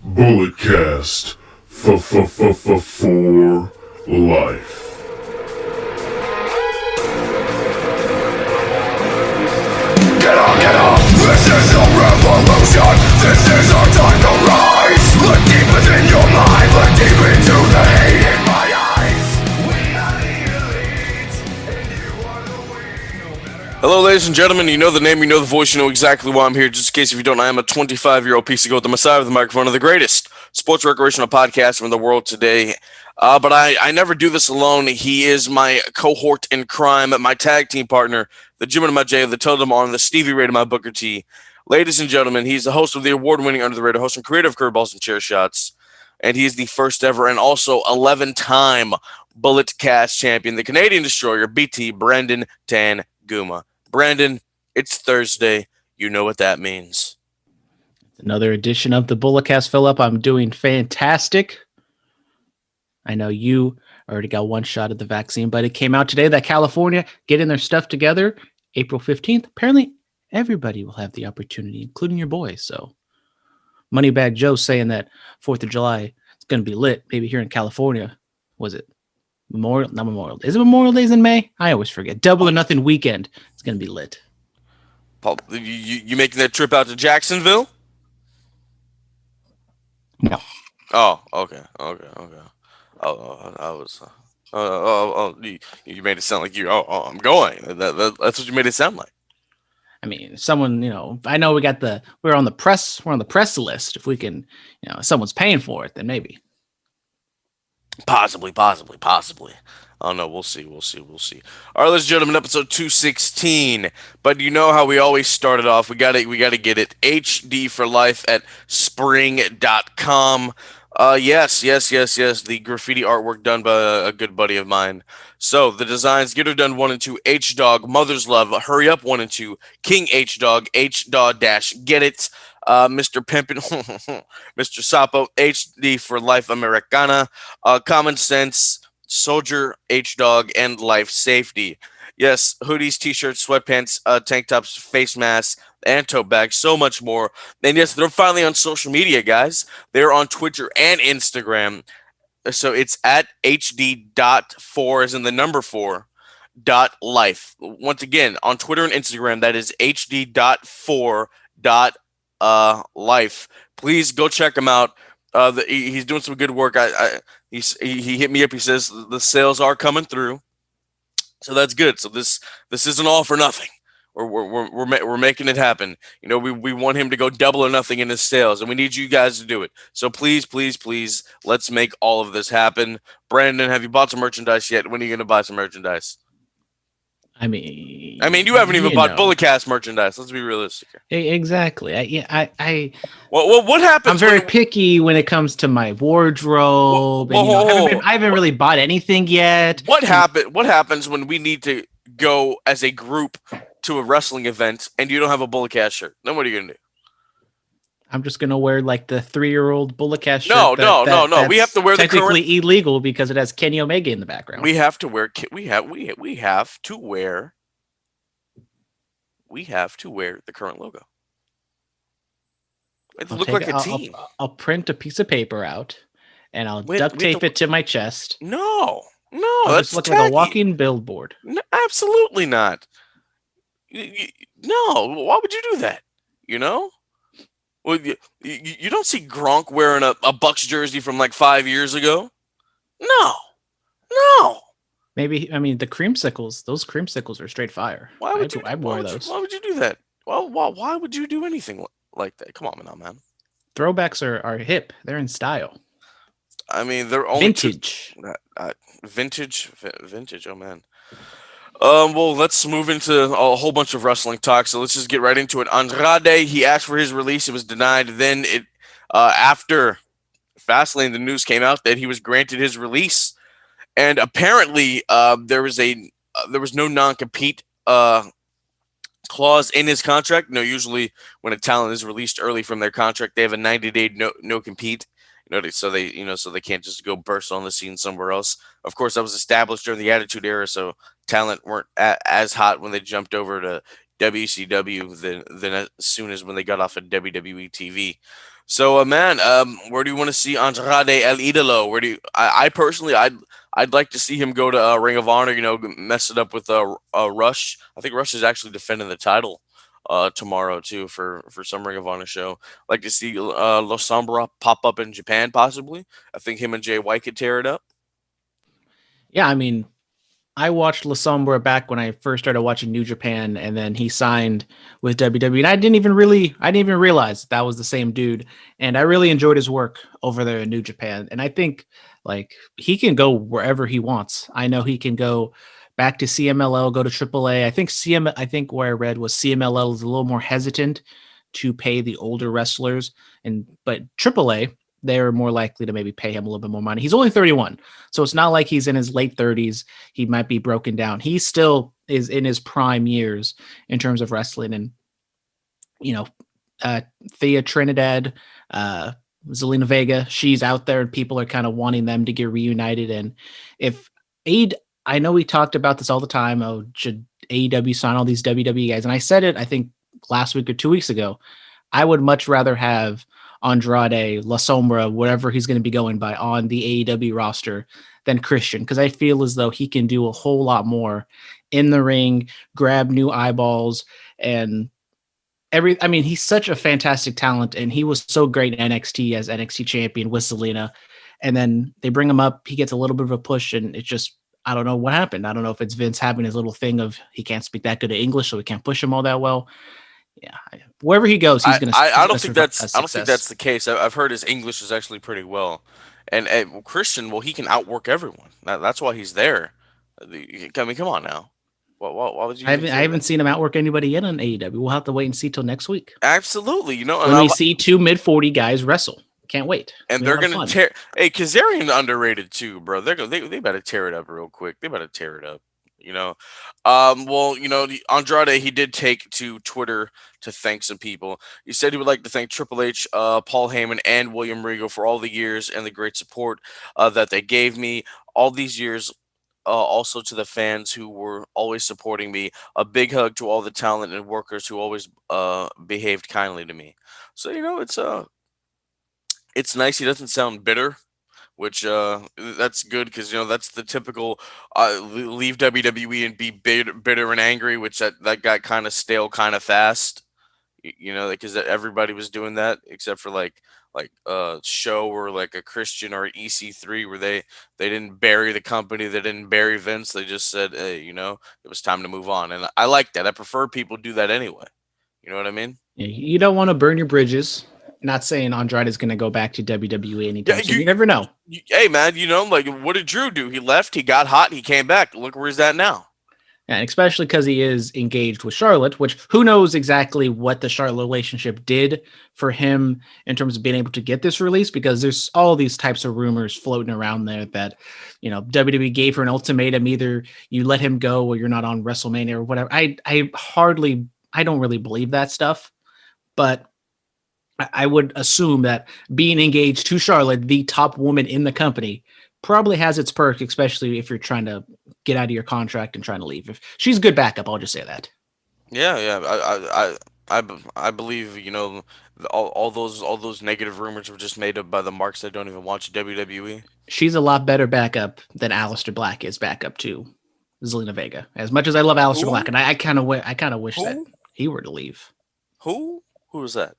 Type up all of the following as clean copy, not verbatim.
Bulletcast for life. Get up, this is a revolution. This is our time to rise. Look deep within your mind, look deep into the hate in my eyes. We are the elite, and you are the weak. No matter how. Hello, ladies and gentlemen. You know the name, you know the voice, you know exactly why I'm here. Just in case if you don't, I am a 25-year-old piece of gold, the Messiah with the microphone of the greatest sports recreational podcast in the world today. But I never do this alone. He is my cohort in crime, my tag team partner, the Jim and my J, the Totem on the Stevie Ray to my Booker T. Ladies and gentlemen, he's the host of the award-winning Under the Radar host and creator of Curveballs and Chair Shots. And he is the first ever and also 11-time Bulletcast champion, the Canadian Destroyer, BT Brandon Tanguma. Brandon, it's Thursday. You know what that means. Another edition of the Bulletcast, Phillip. I'm doing fantastic. I know you already got one shot at the vaccine, but it came out today that California getting their stuff together April 15th. Apparently, everybody will have the opportunity, including your boys. So, Moneybag Joe saying that 4th of July is going to be lit. Maybe here in California. Was it Memorial? Not Memorial Day. Is it Memorial Days in May? I always forget. Double or Nothing weekend. It's going to be lit. Paul, you making that trip out to Jacksonville? No. Oh, okay. I was. You made it sound like you. I'm going. That's what you made it sound like. I mean, someone, I know we're on the press list. If we can, someone's paying for it, then maybe. Possibly. Oh no, we'll see. All right, ladies and gentlemen, episode 216. But you know how we always started off. We gotta get it. HD for life at spring.com. Yes. The graffiti artwork done by a good buddy of mine. So the designs, Get Her Done 1 and 2, H Dog, Mother's Love, Hurry Up 1 and 2, King H Dog, H Dog dash Get It, Mr. Pimpin, Mr. Sapo, HD for Life Americana, Common Sense, Soldier, H Dog, and Life Safety. Yes, hoodies, t-shirts, sweatpants, tank tops, face masks, and tote bags, so much more. And yes, they're finally on social media, guys. They're on Twitter and Instagram. So it's at hd.4 as in the number 4 .life. Once again, on Twitter and Instagram, that is hd.4 .life. Please go check him out. He's doing some good work. He hit me up. He says the sales are coming through. So that's good. So this isn't all for nothing. We're making it happen. We want him to go double or nothing in his sales, and we need you guys to do it. So please, let's make all of this happen. Brandon, have you bought some merchandise yet? When are you going to buy some merchandise? I mean, you haven't even bought Bulletcast merchandise. Let's be realistic here. Exactly. What happens? I'm very picky when it comes to my wardrobe. I haven't really bought anything yet. What happens when we need to go as a group to a wrestling event and you don't have a Bulletcast shirt? Then what are you gonna do? I'm just gonna wear like the 3-year-old Bulletcast shirt. No. We have to wear the technically illegal because it has Kenny Omega in the background. We have to wear. We have to wear the current logo. It look like a team. I'll print a piece of paper out and I'll duct tape it to my chest. No, that's look like a walking billboard. No, absolutely not. No, why would you do that? Well, you don't see Gronk wearing a Bucks jersey from like 5 years ago. No. Maybe the creamsicles. Those creamsicles are straight fire. Why would you? I wore those. Why would you do that? Well, why would you do anything like that? Come on now, man. Throwbacks are hip. They're in style. They're only vintage. Vintage. Oh man. Well, let's move into a whole bunch of wrestling talk. So let's just get right into it. Andrade, he asked for his release. It was denied. Then after Fastlane, the news came out that he was granted his release. And apparently there was no non-compete clause in his contract. Usually when a talent is released early from their contract, they have a 90-day no compete. So they can't just go burst on the scene somewhere else. Of course, that was established during the Attitude Era, so talent weren't as hot when they jumped over to WCW than as soon as when they got off of WWE TV. So, man, where do you want to see Andrade El Idolo? Where do you? I personally, I'd like to see him go to Ring of Honor. Mess it up with Rush. I think Rush is actually defending the title tomorrow too for some Ring of Honor show. Like to see Los Sombra pop up in Japan possibly. I think him and Jay White could tear it up. Yeah, I mean, I watched La Sombra back when I first started watching New Japan, and then he signed with WWE. And I didn't even realize that was the same dude. And I really enjoyed his work over there in New Japan. And I think like he can go wherever he wants. I know he can go back to CMLL, go to AAA. I think where I read was CMLL is a little more hesitant to pay the older wrestlers, but AAA they're more likely to maybe pay him a little bit more money. He's only 31, so it's not like he's in his late 30s. He might be broken down. He still is in his prime years in terms of wrestling. And, you know, Thea Trinidad, Zelina Vega, she's out there and people are kind of wanting them to get reunited. And if I know we talked about this all the time. Oh, should AEW sign all these WWE guys? And I said it, I think last week or 2 weeks ago, I would much rather have Andrade, La Sombra, whatever he's going to be going by on the AEW roster than Christian, because I feel as though he can do a whole lot more in the ring, grab new eyeballs, and he's such a fantastic talent, and he was so great in NXT as NXT champion with Zelina. And then they bring him up, he gets a little bit of a push, and it just, I don't know what happened. I don't know if it's Vince having his little thing of he can't speak that good of English, so we can't push him all that well. Yeah, wherever he goes, he's going to. I don't think that's the case. I've heard his English is actually pretty well, and Christian, well, he can outwork everyone. That's why he's there. I mean, come on now. Why would you? I haven't seen him outwork anybody yet on AEW. We'll have to wait and see till next week. Absolutely, when we see two mid-40 guys wrestle. Can't wait. And they're gonna tear. Hey, Kazarian underrated too, bro. They better tear it up real quick. They better tear it up. Well, Andrade, he did take to Twitter to thank some people. He said he would like to thank Triple H, Paul Heyman, and William Regal for all the years and the great support that they gave me all these years. Also to the fans who were always supporting me. A big hug to all the talent and workers who always behaved kindly to me. So it's nice. He doesn't sound bitter, which that's good because that's the typical leave WWE and be bitter and angry, which that got kind of stale kind of fast. Because everybody was doing that except for like Show or like a Christian or EC3 where they didn't bury the company, they didn't bury Vince, they just said, hey, it was time to move on, and I like that. I prefer people do that anyway. You know what I mean? You don't want to burn your bridges. Not saying Andrade is going to go back to WWE anytime soon. You never know. Hey, man, like, what did Drew do? He left, he got hot, he came back. Look where he's at now. And especially because he is engaged with Charlotte, which who knows exactly what the Charlotte relationship did for him in terms of being able to get this release, because there's all these types of rumors floating around there that, WWE gave her an ultimatum, either you let him go or you're not on WrestleMania or whatever. I don't really believe that stuff, but I would assume that being engaged to Charlotte, the top woman in the company, probably has its perk, especially if you're trying to get out of your contract and trying to leave. If she's good backup, I'll just say that. Yeah. I believe all those negative rumors were just made up by the marks that don't even watch WWE. She's a lot better backup than Aleister Black is backup to Zelina Vega. As much as I love Aleister Black, and I kind of wish that he were to leave. Who was that?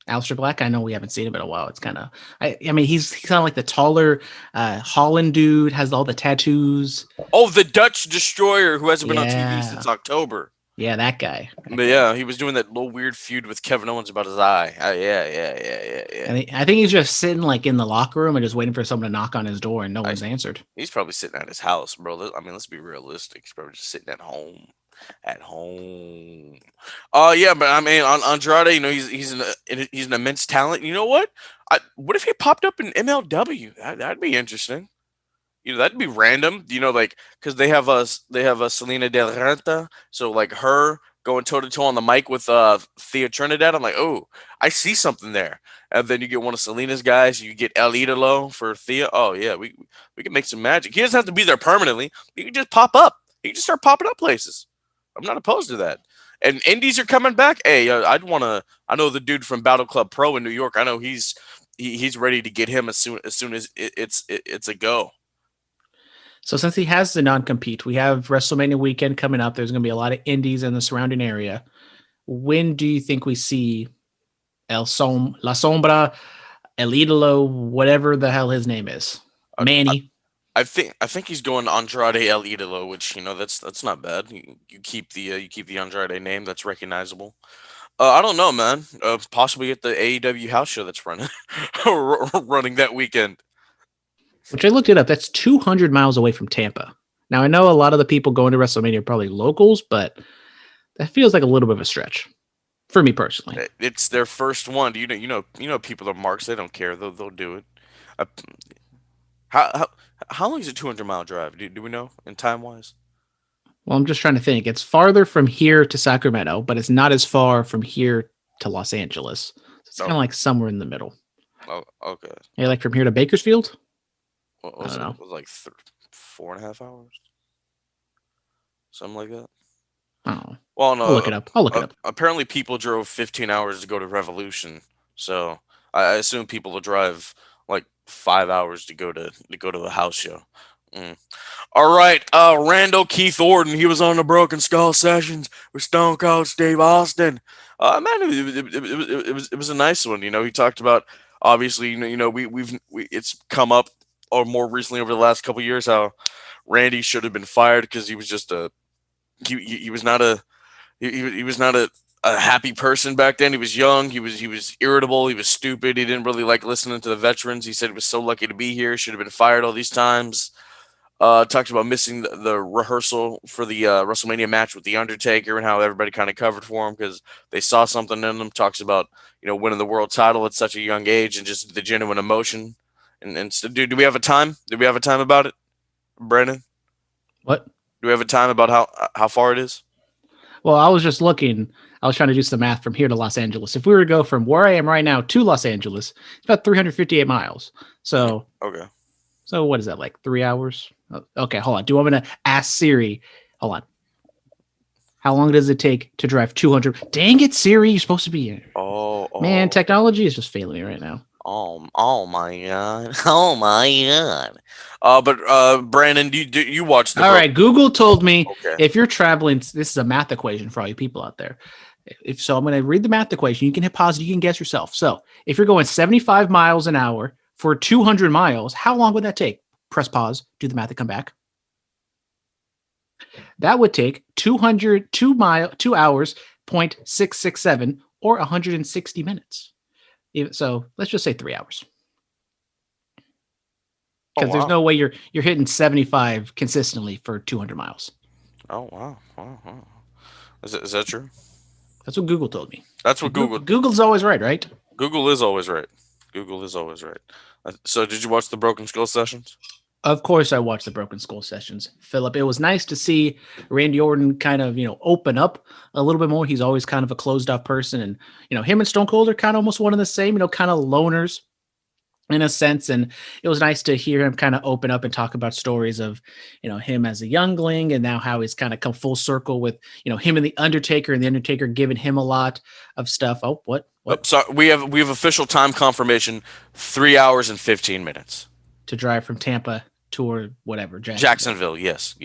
Aleister Black, I know we haven't seen him in a while. It's kind of, he's kind of like the taller Holland dude, has all the tattoos. Oh, the Dutch Destroyer who hasn't been on TV since October. Yeah, that guy. But yeah, he was doing that little weird feud with Kevin Owens about his eye. Yeah. And I think he's just sitting like in the locker room and just waiting for someone to knock on his door, and no one's answered. He's probably sitting at his house, bro. I mean, let's be realistic. He's probably just sitting at home. Yeah, but I mean, on Andrade, he's an immense talent. You know what? What if he popped up in MLW? That'd be interesting. That'd be random. Like, because they have a Selena Del Renta, so like her going toe to toe on the mic with Thea Trinidad. I'm like, oh, I see something there. And then you get one of Selena's guys. You get El Idolo for Thea. Oh yeah, we can make some magic. He doesn't have to be there permanently. He can just pop up. He can just start popping up places. I'm not opposed to that. And indies are coming back. Hey, I know the dude from Battle Club Pro in New York. I know he's ready to get him as soon as it's a go. So since he has the non-compete, we have WrestleMania weekend coming up. There's going to be a lot of indies in the surrounding area. When do you think we see La Sombra, El Idolo, whatever the hell his name is, Manny? I think he's going Andrade El Idolo, which that's not bad. You keep the Andrade name, that's recognizable. I don't know, man. Possibly at the AEW house show that's running running that weekend. Which I looked it up. That's 200 miles away from Tampa. Now I know a lot of the people going to WrestleMania are probably locals, but that feels like a little bit of a stretch for me personally. It's their first one. People are marks. They don't care. They'll do it. Uh, how long is a 200-mile drive? Do we know in time wise? Well, I'm just trying to think. It's farther from here to Sacramento, but it's not as far from here to Los Angeles. So it's kind of like somewhere in the middle. Oh, okay. Yeah, like from here to Bakersfield? What I don't know. It was like 4.5 hours, something like that. Oh, Well, no. I'll look it up. Apparently, people drove 15 hours to go to Revolution, so I assume people will drive like 5 hours to go to the house show. All right, Randall Keith Orton. He was on the Broken Skull Sessions with Stone Cold Steve Austin. Man, it was a nice one. He talked about, obviously, it's come up, or more recently over the last couple of years, how Randy should have been fired because he was just he was not he was not a happy person back then. He was young. He was irritable. He was stupid. He didn't really like listening to the veterans. He said he was so lucky to be here. Should have been fired all these times. Talked about missing the rehearsal for the WrestleMania match with the Undertaker and how everybody kind of covered for him because they saw something in him. Talks about winning the world title at such a young age and just the genuine emotion. And so, do we have a time? Do we have a time about it, Brandon? What? Do we have a time about how far it is? Well, I was just looking. I was trying to do some math from here to Los Angeles. If we were to go from where I am right now to Los Angeles, it's about 358 miles. So, okay. So what is that, like 3 hours? Okay, hold on. Do I want to ask Siri? Hold on. How long does it take to drive 200? Dang it, Siri. You're supposed to be here. Oh. Man, technology is just failing me right now. Oh my god. Oh my god. But Brandon, do you watch the All right, Google told me Okay. if you're traveling, this is a math equation for all you people out there. If so, I'm going to read the math equation. You can hit pause. You can guess yourself. So if you're going 75 miles an hour for 200 miles, how long would that take? Press pause, do the math, and come back. That would take 2 hours, 0.667, or 160 minutes. So let's just say 3 hours. Because there's no way you're hitting 75 consistently for 200 miles. Oh, wow. Is that true? That's what Google told me. That's what Google's always right, right? Google is always right. Google is always right. So did you watch the Broken Skull Sessions? Of course I watched the Broken Skull Sessions, Phillip. It was nice to see Randy Orton kind of, open up a little bit more. He's always kind of a closed off person. And, him and Stone Cold are kind of almost one and the same, kind of loners in a sense. And it was nice to hear him kind of open up and talk about stories of, him as a youngling and now how he's kind of come full circle with, him and the Undertaker giving him a lot of stuff. Oh, what? So we have official time confirmation, 3 hours and 15 minutes. To drive from Tampa to whatever, Jacksonville. Yes.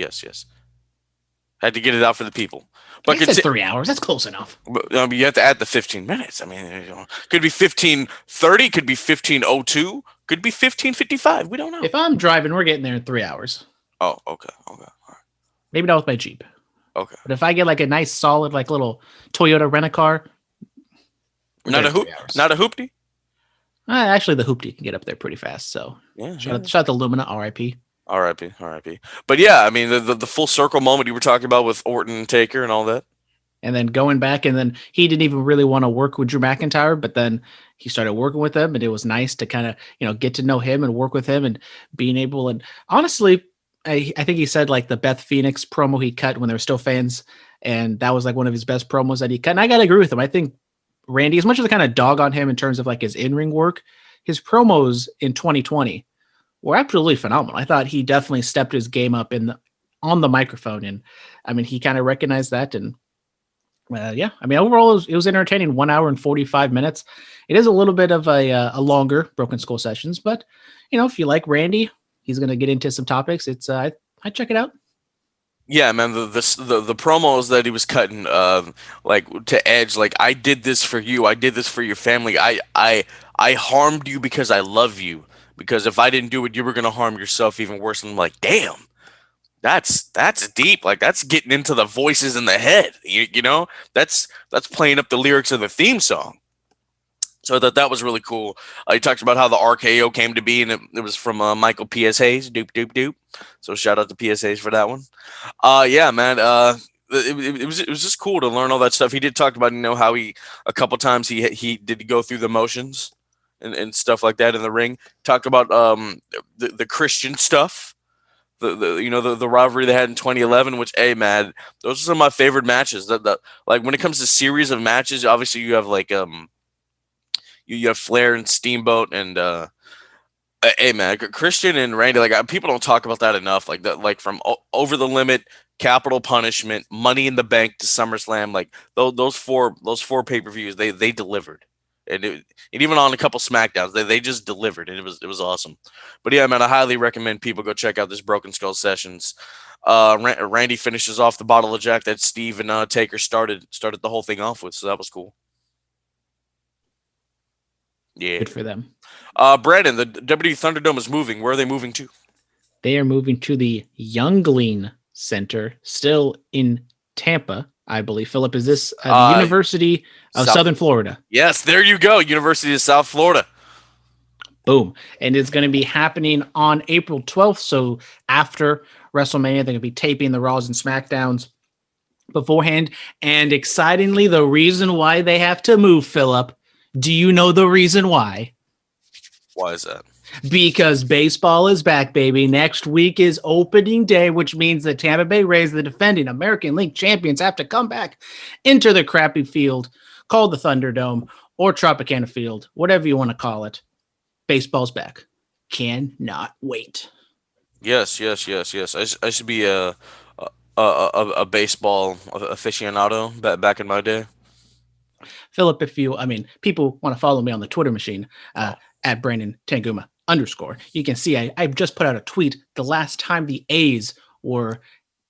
Had to get it out for the people. But it says 3 hours. That's close enough. But, you have to add the 15 minutes. I mean, could be 15:30, could be 15:02, could be 15:55. We don't know. If I'm driving, we're getting there in 3 hours. Oh, okay. All right. Maybe not with my Jeep. Okay. But if I get like a nice solid, like little Toyota rent-a-car, not a hoopty. Actually, the hoopty can get up there pretty fast. So yeah. Shout out to Lumina, R.I.P. R.I.P. But yeah, I mean the full circle moment you were talking about with Orton and Taker and all that. And then going back, and then he didn't even really want to work with Drew McIntyre, but then he started working with him, and it was nice to kind of get to know him and work with him, and being able. And honestly, I think he said like the Beth Phoenix promo he cut when there were still fans, and that was like one of his best promos that he cut. And I gotta agree with him. I think Randy, as much as I kind of dog on him in terms of like his in-ring work, his promos in 2020 were absolutely phenomenal. I thought he definitely stepped his game up on the microphone. And I mean, he kind of recognized that. And Yeah, I mean, overall, it was entertaining. 1 hour and 45 minutes. It is a little bit of a longer Broken Skull sessions, but if you like Randy, he's going to get into some topics. It's I check it out. Yeah, man, the promos that he was cutting, like to Edge, like I did this for you, I did this for your family, I harmed you because I love you, because if I didn't do it, you were gonna harm yourself even worse. And I'm like, damn, that's deep, like that's getting into the voices in the head, you know, that's playing up the lyrics of the theme song. So I thought that was really cool. He talked about how the RKO came to be, and it was from Michael P.S. Hayes, doop doop doop. So shout out to P.S. Hayes for that one. Yeah, man. It was just cool to learn all that stuff. He did talk about how he a couple times he did go through the motions and stuff like that in the ring. Talked about the Christian stuff, the rivalry they had in 2011. Which, hey man, those are some of my favorite matches. That like when it comes to series of matches, obviously you have like you have Flair and Steamboat and hey man, Christian and Randy, like people don't talk about that enough. Like that, like from Over the Limit, Capital Punishment, Money in the Bank to SummerSlam, like those four pay-per-views, they delivered, and even on a couple Smackdowns, they just delivered, and it was awesome. But yeah, man, I highly recommend people go check out this Broken Skull sessions. Randy finishes off the bottle of Jack that Steve and Taker started the whole thing off with, so that was cool. Yeah. Good for them. Brandon, the WWE Thunderdome is moving. Where are they moving to? They are moving to the Youngling Center, still in Tampa, I believe. Philip, is this the University of Southern Florida? Yes, there you go. University of South Florida. Boom. And it's going to be happening on April 12th. So after WrestleMania, they're going to be taping the Raws and SmackDowns beforehand. And excitingly, the reason why they have to move, Philip, do you know the reason why? Why is that? Because baseball is back, baby. Next week is opening day, which means the Tampa Bay Rays, the defending American League champions, have to come back into the crappy field called the Thunderdome or Tropicana Field, whatever you want to call it. Baseball's back. Cannot wait. Yes. I should be a baseball aficionado back in my day. Philip, people want to follow me on the Twitter machine at Brandon Tanguma _. You can see I just put out a tweet the last time the A's were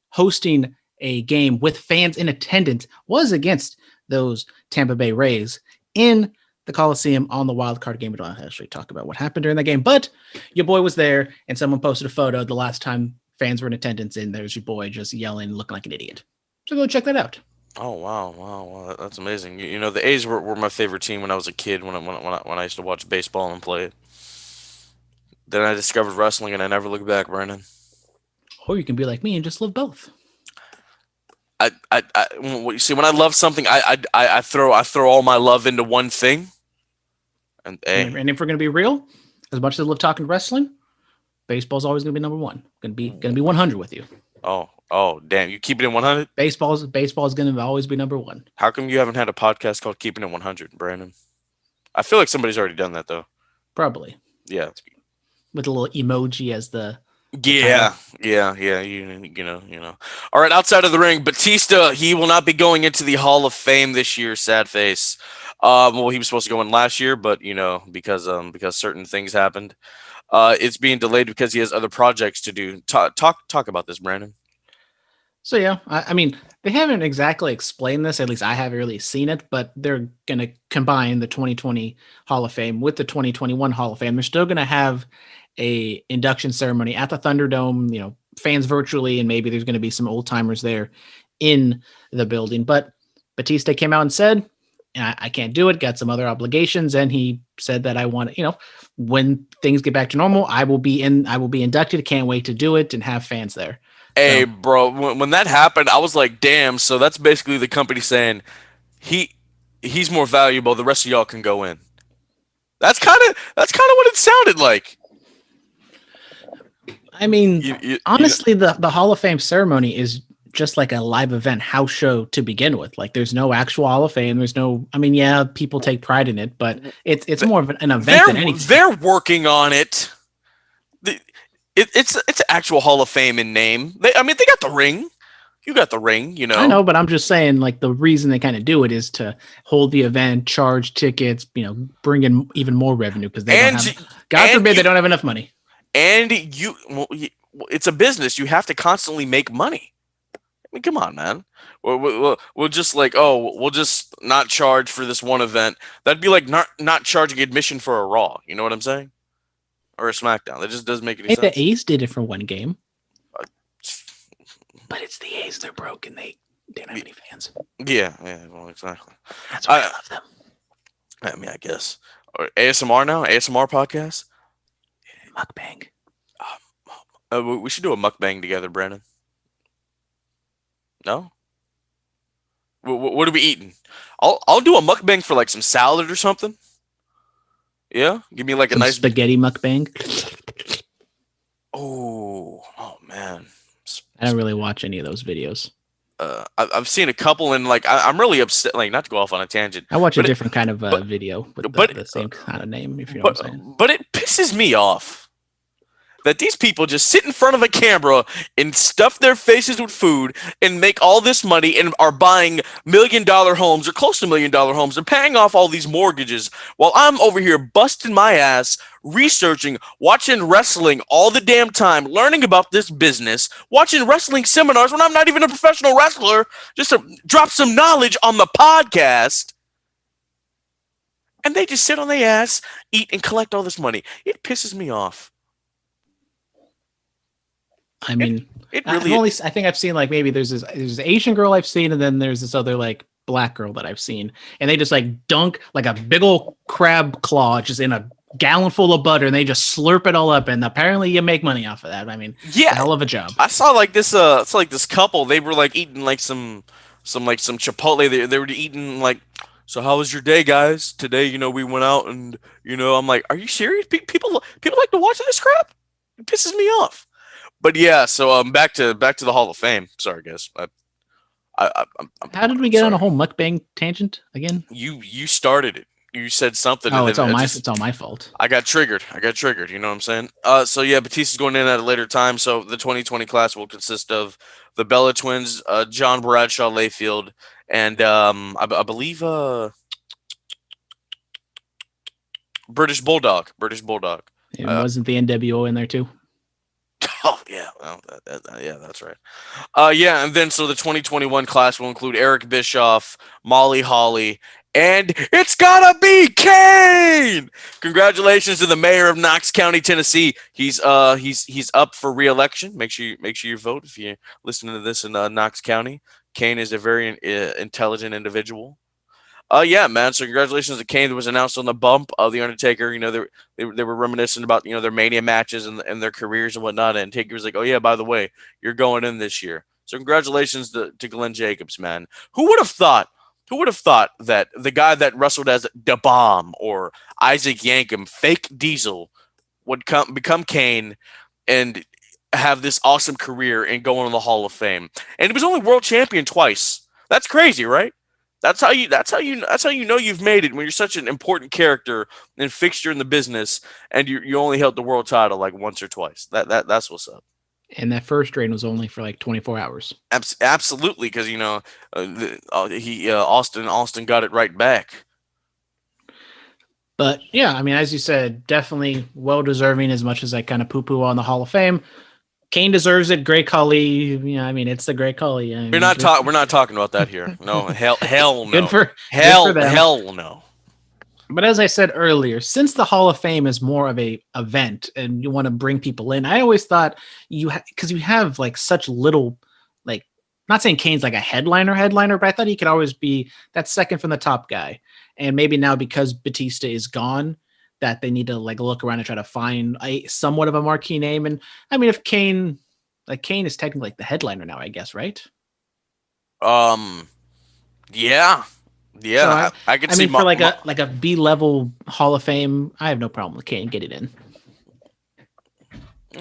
hosting a game with fans in attendance was against those Tampa Bay Rays in the Coliseum on the wild card game. We don't actually talk about what happened during that game, but your boy was there, and someone posted a photo the last time fans were in attendance, and there's your boy just yelling, looking like an idiot. So go check that out. Oh wow, that's amazing. The A's were my favorite team when I was a kid. When I used to watch baseball and play it. Then I discovered wrestling, and I never looked back, Brandon. Or you can be like me and just love both. You see, when I love something, I throw all my love into one thing. And if we're gonna be real, as much as I love talking wrestling, baseball's always gonna be number one. Gonna be 100 with you. Oh, damn! You keep it in 100. Baseball's gonna always be number one. How come you haven't had a podcast called Keeping It 100, Brandon? I feel like somebody's already done that though. Probably. Yeah. With a little emoji as the. Yeah. You know. All right, outside of the ring, Batista, he will not be going into the Hall of Fame this year. Sad face. Well, he was supposed to go in last year, but because certain things happened, it's being delayed because he has other projects to do. Talk about this, Brandon. So yeah, they haven't exactly explained this. At least I haven't really seen it, but they're going to combine the 2020 Hall of Fame with the 2021 Hall of Fame. They're still going to have a induction ceremony at the Thunderdome, fans virtually, and maybe there's going to be some old timers there in the building. But Batista came out and said, I can't do it, got some other obligations. And he said that I want, when things get back to normal, I will be inducted. Can't wait to do it and have fans there. Hey, bro, when that happened, I was like, damn, so that's basically the company saying he's more valuable. The rest of y'all can go in. That's kind of what it sounded like. Honestly, the Hall of Fame ceremony is just like a live event house show to begin with. Like there's no actual Hall of Fame. There's no, people take pride in it, but it's more of an event than anything. They're working on it. It's an actual Hall of Fame in name. They got the ring. You got the ring, you know. I know, but I'm just saying, like, the reason they kind of do it is to hold the event, charge tickets, bring in even more revenue because they don't have. God forbid they don't have enough money. And it's a business. You have to constantly make money. I mean, come on, man. We'll just we'll just not charge for this one event. That'd be like not charging admission for a Raw. You know what I'm saying? Or a SmackDown. That just doesn't make any sense. The A's did it for one game. But it's the A's. They're broke and they don't have any fans. Yeah, well, exactly. That's why I love them. I mean, I guess. Or ASMR now? ASMR podcast? Mukbang. We should do a mukbang together, Brandon. No? What are we eating? I'll do a mukbang for like some salad or something. Yeah? Give me like a nice spaghetti mukbang. Oh man. I don't really watch any of those videos. I've seen a couple, and like I'm really upset. Like, not to go off on a tangent. I watch a different kind of video with the same kind of name. If you know what I'm saying. But it pisses me off that these people just sit in front of a camera and stuff their faces with food and make all this money and are buying $1 million homes or close to $1 million homes and paying off all these mortgages while I'm over here busting my ass, researching, watching wrestling all the damn time, learning about this business, watching wrestling seminars when I'm not even a professional wrestler, just to drop some knowledge on the podcast. And they just sit on their ass, eat, and collect all this money. It pisses me off. I mean, it really. I think I've seen like maybe there's this Asian girl I've seen, and then there's this other like black girl that I've seen, and they just like dunk like a big old crab claw just in a gallon full of butter, and they just slurp it all up, and apparently you make money off of that. I mean, yeah, hell of a job. I saw like this. It's like this couple. They were like eating like some Chipotle. They were eating like. So how was your day, guys? Today, we went out and I'm like, are you serious? People like to watch this crap. It pisses me off. But yeah, so back to the Hall of Fame. Sorry, guys. How did we get on a whole mukbang tangent again? You started it. You said something. Oh, it's all my fault. I got triggered. You know what I'm saying? So yeah, Batista's going in at a later time. So the 2020 class will consist of the Bella Twins, John Bradshaw Layfield, and I believe British Bulldog. It wasn't the NWO in there too? Oh yeah, well, yeah, that's right. Yeah, and then so the 2021 class will include Eric Bischoff, Molly Holly, and it's gotta be Kane. Congratulations to the mayor of Knox County, Tennessee. He's up for re-election. Make sure you vote if you're listening to this in Knox County. Kane is a very intelligent individual. Yeah, man. So congratulations to Kane. That was announced on the bump of the Undertaker. They were reminiscent about their Mania matches and their careers and whatnot. And Taker was like, "Oh yeah, by the way, you're going in this year." So congratulations to Glenn Jacobs, man. Who would have thought that the guy that wrestled as Da Bomb or Isaac Yankem, Fake Diesel, would become Kane and have this awesome career and go on the Hall of Fame? And he was only world champion twice. That's crazy, right? That's how you know you've made it when you're such an important character and fixture in the business, and you only held the world title like once or twice. That's what's up. And that first reign was only for like 24 hours. Absolutely, because Austin got it right back. But yeah, I mean, as you said, definitely well deserving. As much as I kind of poo-poo on the Hall of Fame, Kane deserves it. Great Khali. I mean, it's the Great Khali. We're not talking about that here. No, hell no. Good for them. Hell no. But as I said earlier, since the Hall of Fame is more of a event and you want to bring people in, I always thought because you have like such little, like, not saying Kane's like a headliner, but I thought he could always be that second from the top guy. And maybe now because Batista is gone, that they need to like look around and try to find a somewhat of a marquee name. And I mean, if Kane is technically like the headliner now, I guess, right? Yeah. So I could see. I mean, for like a B-level Hall of Fame, I have no problem with Kane getting in.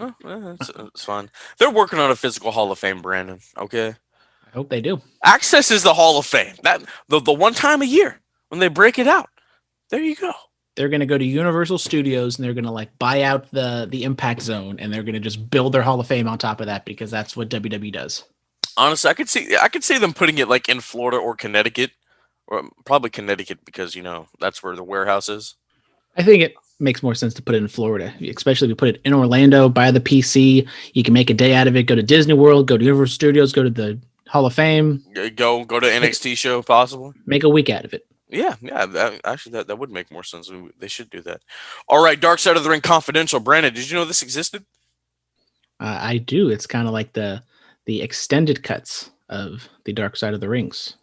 Oh, it's fine. They're working on a physical Hall of Fame, Brandon. Okay. I hope they do. Access is the Hall of Fame. That the one time a year when they break it out. There you go. They're going to go to Universal Studios and they're going to like buy out the Impact Zone and they're going to just build their Hall of Fame on top of that because that's what WWE does. Honestly, I could see them putting it like in Florida or Connecticut, or probably Connecticut because that's where the warehouse is. I think it makes more sense to put it in Florida, especially if you put it in Orlando, buy the PC. You can make a day out of it, go to Disney World, go to Universal Studios, go to the Hall of Fame, Go to NXT show possibly. make a week out of it. Yeah, yeah. Actually, that would make more sense. They should do that. All right, Dark Side of the Ring Confidential. Brandon, did you know this existed? I do. It's kind of like the extended cuts of the Dark Side of the Rings.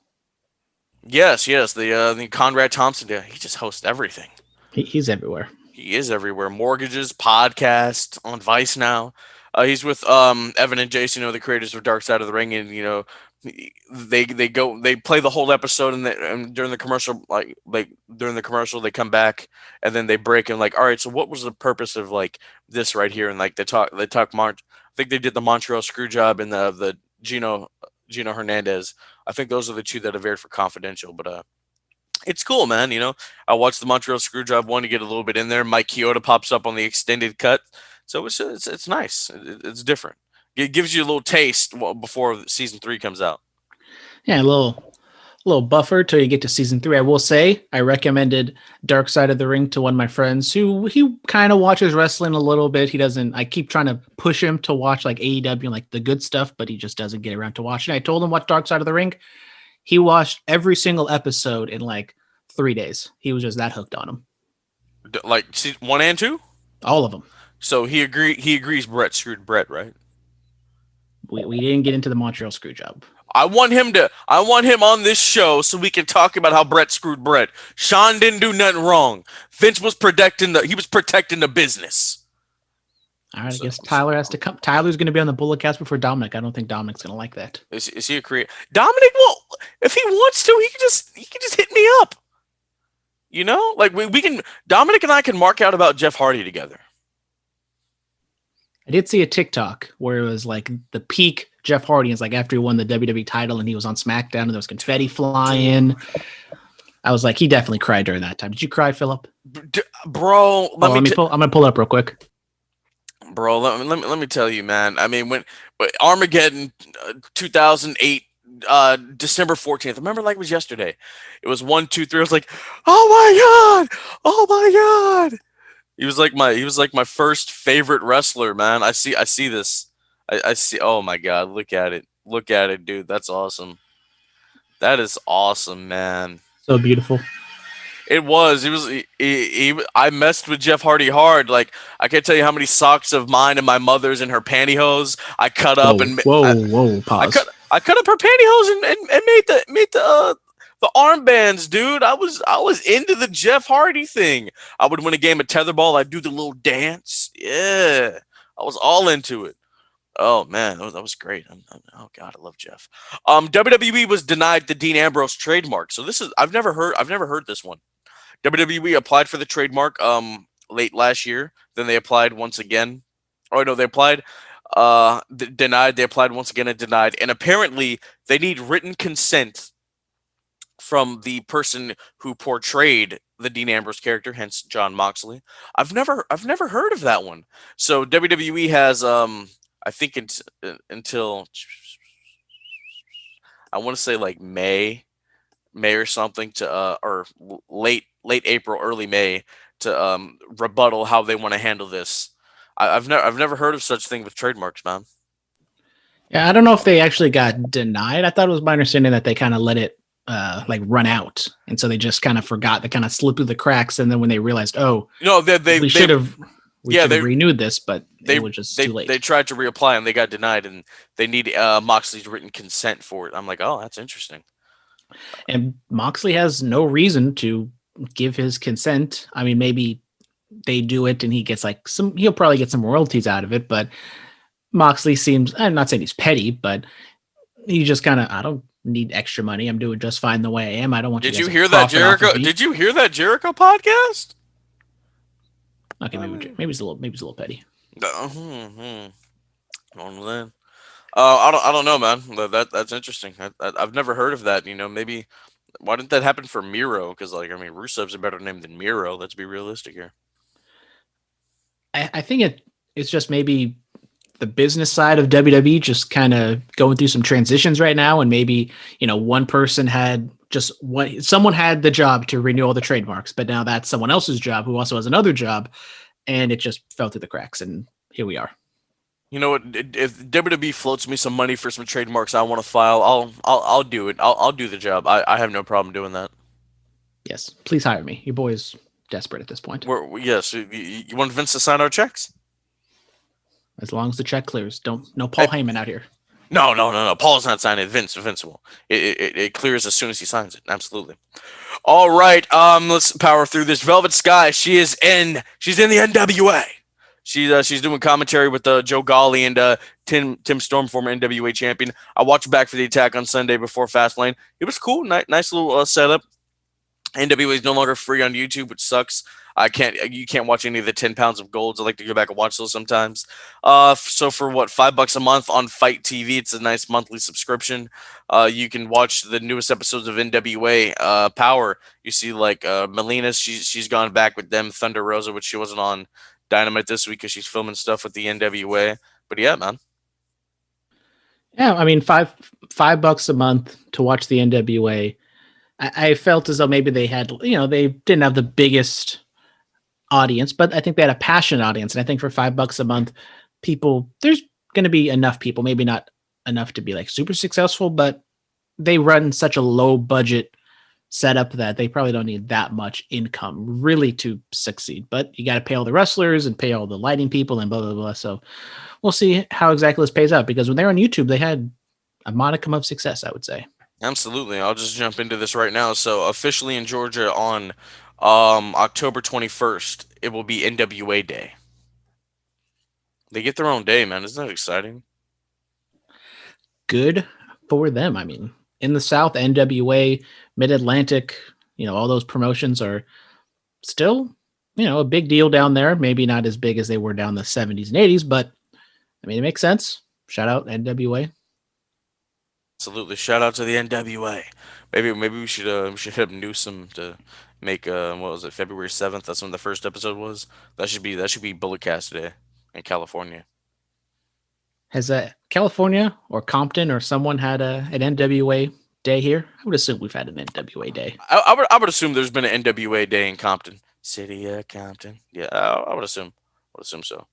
Yes, yes. The Conrad Thompson. Yeah, he just hosts everything. He's everywhere. He is everywhere. Mortgages, podcast on Vice now. He's with Evan and Jason, the creators of Dark Side of the Ring, and they play the whole episode, and during the commercial, during the commercial, they come back and then they break and like, all right, so what was the purpose of like this right here? And like they talk I think they did the Montreal Screwjob and the Gino Hernandez. I think those are the two that have aired for Confidential, but it's cool, man. I watched the Montreal Screwjob one to get a little bit in there. Mike Chioda pops up on the extended cut, so it's nice. It's different. It gives you a little taste before season 3 comes out. Yeah, a little buffer till you get to season 3. I will say I recommended Dark Side of the Ring to one of my friends who he kind of watches wrestling a little bit. He doesn't. I keep trying to push him to watch like AEW and like the good stuff, but he just doesn't get around to watching. I told him watch Dark Side of the Ring. He watched every single episode in like 3 days. He was just that hooked on them. Like 1 and 2, all of them. So he agrees. Brett screwed Brett, right? We didn't get into the Montreal Screwjob. I want him on this show so we can talk about how Brett screwed Brett. Sean didn't do nothing wrong. Vince was protecting the business. All right, I guess Tyler has to come. Tyler's going to be on the Bulletcast before Dominic. I don't think Dominic's going to like that. Is he a creator? Dominic, well, if he wants to, he can just hit me up. Like we can. Dominic and I can mark out about Jeff Hardy together. I did see a TikTok where it was like the peak Jeff Hardy is like after he won the WWE title and he was on SmackDown and there was confetti flying. I was like, he definitely cried during that time. Did you cry, Phillip? Bro, I'm going to pull it up real quick. Bro, let me tell you, man. I mean, when Armageddon 2008, December 14th. Remember like it was yesterday. It was 1, 2, 3. I was like, oh my God. He was like my first favorite wrestler, man. I see this. I see. Oh my God. Look at it, dude. That's awesome. That is awesome, man. So beautiful. It was. I messed with Jeff Hardy hard. Like I can't tell you how many socks of mine and my mother's in her pantyhose I cut up and pause. I cut up her pantyhose and made the armbands, dude. I was into the Jeff Hardy thing. I would win a game of tetherball. I'd do the little dance. Yeah, I was all into it. Oh man, that was great. Oh God, I love Jeff. WWE was denied the Dean Ambrose trademark. So this is I've never heard this one. WWE applied for the trademark late last year. Then they applied once again. Oh no, they applied, denied. They applied once again and denied. And apparently they need written consent from the person who portrayed the Dean Ambrose character, hence John Moxley. I've never heard of that one. So WWE has I think until I want to say like May or something to or late April, early May to rebuttal how they want to handle this. I've never heard of such thing with trademarks, man. Yeah, I don't know if they actually got denied. I thought it was my understanding that they kind of let it like run out, and so they just kind of forgot. They kind of slipped through the cracks, and then when they realized, we should have renewed this, but it was just too late. They tried to reapply and they got denied, and they need Moxley's written consent for it. I'm like, oh, that's interesting. And Moxley has no reason to give his consent. I mean, maybe they do it and he gets like he'll probably get some royalties out of it, but Moxley seems, I'm not saying he's petty, but he just kind of, I don't need extra money. I'm doing just fine the way I am. I don't want Did you hear that Jericho? Did you hear that Jericho podcast? Okay, maybe it's a little petty. I don't know, man. That's interesting. I've never heard of that. Maybe why didn't that happen for Miro? Because Rusev's a better name than Miro. Let's be realistic here. I think it's just maybe the business side of WWE just kind of going through some transitions right now, and maybe one person had someone had the job to renew all the trademarks, but now that's someone else's job who also has another job, and it just fell through the cracks, and here we are. You know what? If WWE floats me some money for some trademarks I want to file, I'll do it. I'll do the job. I have no problem doing that. Yes, please hire me. Your boy is desperate at this point. Yes, you want Vince to sign our checks? As long as the check clears, no Paul Heyman out here. No. Paul's not signing it. Vince will. It clears as soon as he signs it. Absolutely. All right. Let's power through this. Velvet Sky. She's in the NWA. She's doing commentary with Joe Golly and Tim Storm, former NWA champion. I watched Back for the Attack on Sunday before Fastlane. It was cool. Nice little setup. NWA is no longer free on YouTube, which sucks. You can't watch any of the 10 pounds of golds. I like to go back and watch those sometimes. So for what, $5 a month on Fight TV, it's a nice monthly subscription. You can watch the newest episodes of NWA Power. You see like Melina, she's gone back with them. Thunder Rosa, which she wasn't on Dynamite this week because she's filming stuff with the NWA. But yeah, man. Yeah, I mean, $5 a month to watch the NWA. I felt as though maybe they had, they didn't have the biggest audience, but I think they had a passionate audience. And I think for $5 a month, there's going to be enough people, maybe not enough to be like super successful, but they run such a low budget setup that they probably don't need that much income really to succeed. But you got to pay all the wrestlers and pay all the lighting people and blah, blah, blah. So we'll see how exactly this pays out, because when they're on YouTube, they had a modicum of success, I would say. Absolutely. I'll just jump into this right now. So officially in Georgia on October 21st, it will be NWA Day. They get their own day, man. Isn't that exciting? Good for them. I mean, in the South, NWA, Mid-Atlantic, all those promotions are still, a big deal down there. Maybe not as big as they were down the 70s and 80s, but I mean, it makes sense. Shout out NWA. Absolutely. Shout out to the NWA. Maybe we should hit up Newsom to make what was it, February 7th? That's when the first episode was. That should be Bulletcast Day in California. Has California or Compton or someone had an NWA day here? I would assume we've had an NWA day. I would assume there's been an NWA day in Compton. City of Compton. Yeah, I would assume. So.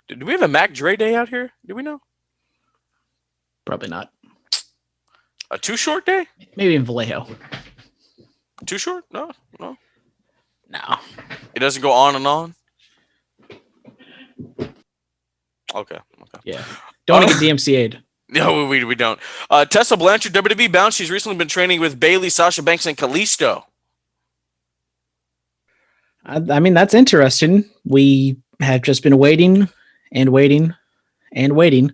Do we have a Mac Dre Day out here? Do we know? Probably not. A Too Short Day? Maybe in Vallejo. Too Short? No. No. It doesn't go on and on? Okay. Yeah. Don't want to get DMCA'd. No, we don't. Tessa Blanchard, WWE bound. She's recently been training with Bayley, Sasha Banks, and Kalisto. I mean, that's interesting. We have just been waiting and waiting and waiting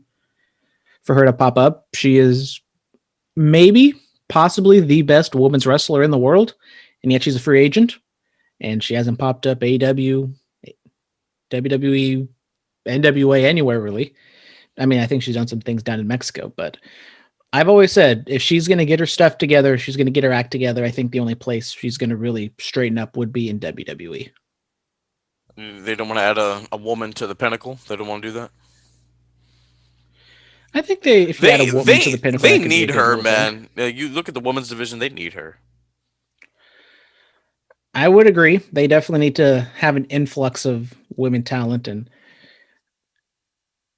for her to pop up. She is possibly the best women's wrestler in the world, and yet she's a free agent, and she hasn't popped up AEW, WWE, NWA, anywhere really. I mean, I think she's done some things down in Mexico, but I've always said if she's going to get her stuff together, she's going to get her act together, I think the only place she's going to really straighten up would be in WWE. They don't want to add a woman to the Pinnacle? They don't want to do that? I think if you add a woman to the Pinnacle, they need her, man. You look at the women's division, they need her. I would agree. They definitely need to have an influx of women talent, and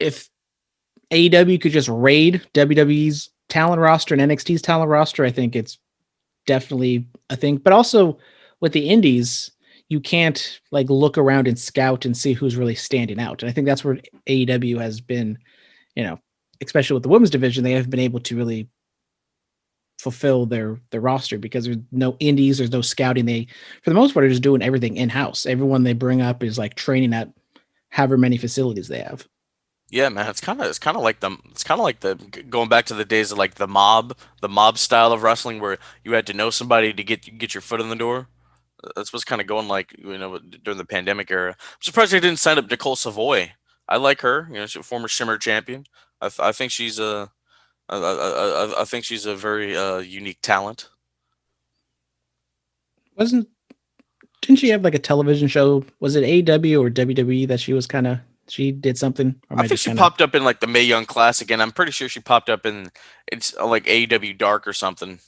if AEW could just raid WWE's talent roster and NXT's talent roster, I think it's definitely a thing. But also with the indies, you can't like look around and scout and see who's really standing out. And I think that's where AEW has been, especially with the women's division, they have been able to really fulfill their roster because there's no indies, there's no scouting. They, for the most part, are just doing everything in-house. Everyone they bring up is like training at however many facilities they have. Yeah, man, it's kind of like the going back to the days of like the mob style of wrestling where you had to know somebody to get your foot in the door. That's what's kind of going like during the pandemic era. I'm surprised they didn't sign up Nicole Savoy. I like her. She's a former Shimmer champion. I think she's a very unique talent. Didn't she have like a television show? Was it AEW or WWE that she was kind of She did something. Or am I think just she kinda, popped up in like the Mae Young Classic, and I'm pretty sure she popped up in it's like AEW Dark or something.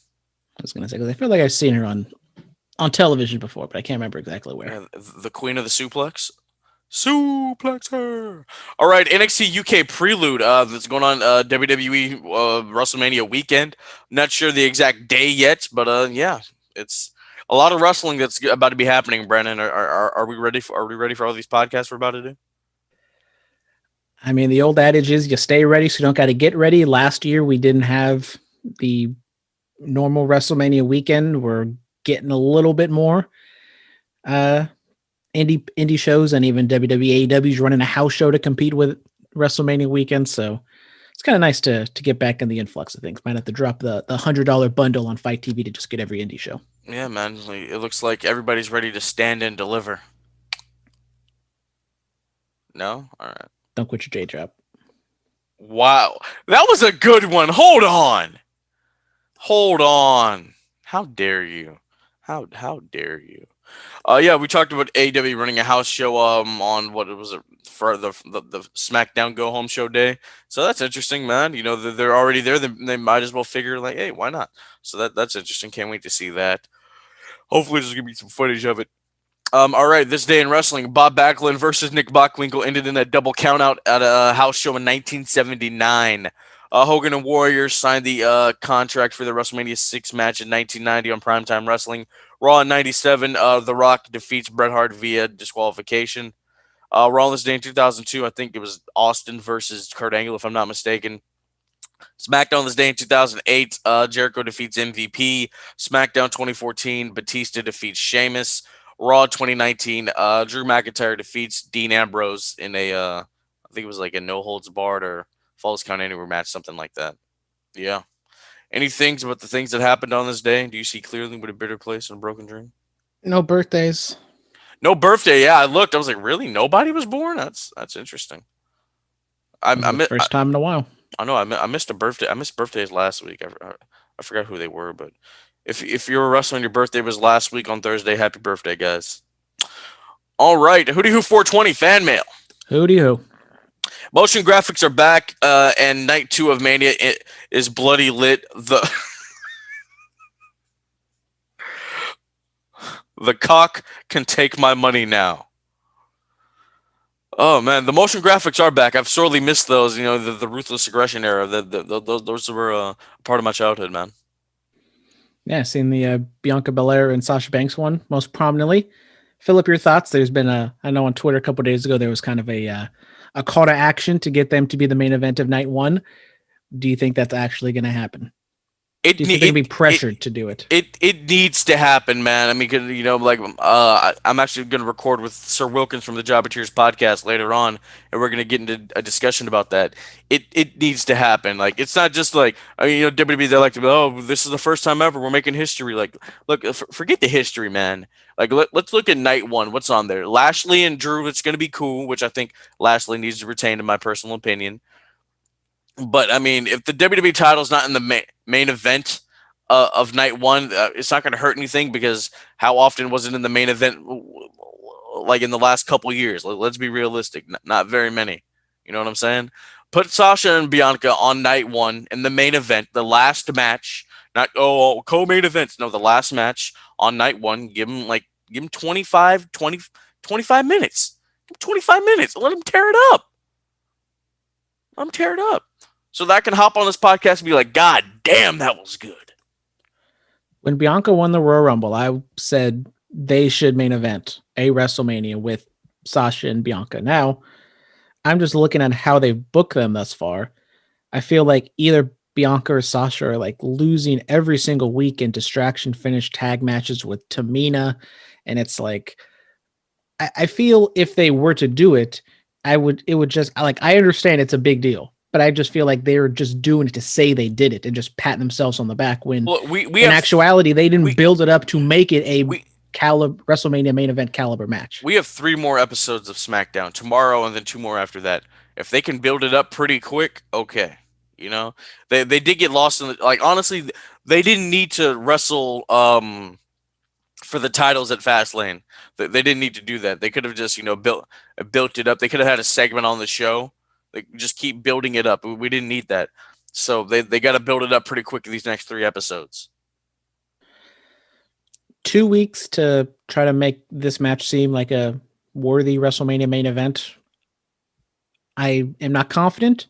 I was gonna say because I feel like I've seen her on television before, but I can't remember exactly where. Yeah, the Queen of the Suplex. Suplex her. All right, NXT UK Prelude that's going on WWE WrestleMania weekend. Not sure the exact day yet, but yeah, it's a lot of wrestling that's about to be happening. Brandon, are we ready for all these podcasts we're about to do? I mean, the old adage is you stay ready, so you don't got to get ready. Last year we didn't have the normal WrestleMania weekend. We're getting a little bit more uh indie shows, and even WWE AEW's running a house show to compete with WrestleMania weekend. So it's kind of nice to get back in the influx of things. Might have to drop the $100 bundle on Fight TV to just get every indie show. Yeah, man. It looks like everybody's ready to stand and deliver. No? All right. Don't quit your day job. Wow. That was a good one. Hold on. Hold on. How dare you? How dare you? Yeah, we talked about AEW running a house show on what was it for the SmackDown Go Home Show day. So that's interesting, man. You know, they're already there. They might as well figure like, hey, why not? So that's interesting. Can't wait to see that. Hopefully, there's gonna be some footage of it. All right, this day in wrestling, Bob Backlund versus Nick Bockwinkel ended in a double countout at a house show in 1979. Hogan and Warriors signed the contract for the WrestleMania 6 match in 1990 on Primetime Wrestling. Raw in 97, The Rock defeats Bret Hart via disqualification. Raw this day in 2002, I think it was Austin versus Kurt Angle, if I'm not mistaken. SmackDown this day in 2008, Jericho defeats MVP. SmackDown 2014, Batista defeats Sheamus. Raw 2019, Drew McIntyre defeats Dean Ambrose in I think it was like a no holds barred or falls count anywhere match, something like that. Yeah. Any things about the things that happened on this day? Do you see clearly with a bitter place and a broken dream? No birthdays. No birthday. Yeah, I looked. I was like, really? Nobody was born? That's interesting. First time in a while. I know I missed a birthday. I missed birthdays last week. I forgot who they were, but if you're wrestling, your birthday was last week on Thursday. Happy birthday, guys! All right, Hootie Who 420 fan mail. Hootie Who. Motion graphics are back, and night 2 of Mania is bloody lit. The cock can take my money now. Oh man, the motion graphics are back. I've sorely missed those. You know, the ruthless aggression era. Those were part of my childhood, man. Yeah, seen the Bianca Belair and Sasha Banks one most prominently. Phillip, your thoughts? There's been I know on Twitter a couple days ago there was kind of a call to action to get them to be the main event of night 1. Do you think that's actually going to happen? Do you think they're going to be pressured to do it? It needs to happen, man. I mean, you know, like I'm actually going to record with Sir Wilkins from the Jobbeteers podcast later on, and we're going to get into a discussion about that. It needs to happen. Like, it's not just like, I mean, you know, WWE, they like to be, oh, this is the first time ever we're making history. Like, look, forget the history, man. Like, let's look at night 1. What's on there? Lashley and Drew. It's going to be cool, which I think Lashley needs to retain, in my personal opinion. But I mean, if the WWE title's not in the main event of night 1, it's not going to hurt anything, because how often was it in the main event? Like in the last couple years, let's be realistic. Not very many. You know what I'm saying? Put Sasha and Bianca on night 1 in the main event, the last match. Not co-main events. No, the last match on night 1. Give them 25 minutes. 25 minutes. Let them tear it up. So that I can hop on this podcast and be like, God damn, that was good. When Bianca won the Royal Rumble, I said they should main event a WrestleMania with Sasha and Bianca. Now, I'm just looking at how they've booked them thus far. I feel like either Bianca or Sasha are like losing every single week in distraction finish tag matches with Tamina. And it's like, I feel if they were to do it, it would just, like, I understand it's a big deal, but I just feel like they're just doing it to say they did it and just pat themselves on the back, when in actuality, they didn't build it up to make it a WrestleMania main event caliber match. We have 3 more episodes of SmackDown tomorrow, and then 2 more after that. If they can build it up pretty quick, okay. You know, they did get lost in the, like, honestly, they didn't need to wrestle for the titles at Fastlane. They didn't need to do that. They could have just built it up. They could have had a segment on the show. They just keep building it up. We didn't need that. So they got to build it up pretty quick in these next 3 episodes. 2 weeks to try to make this match seem like a worthy WrestleMania main event. I am not confident,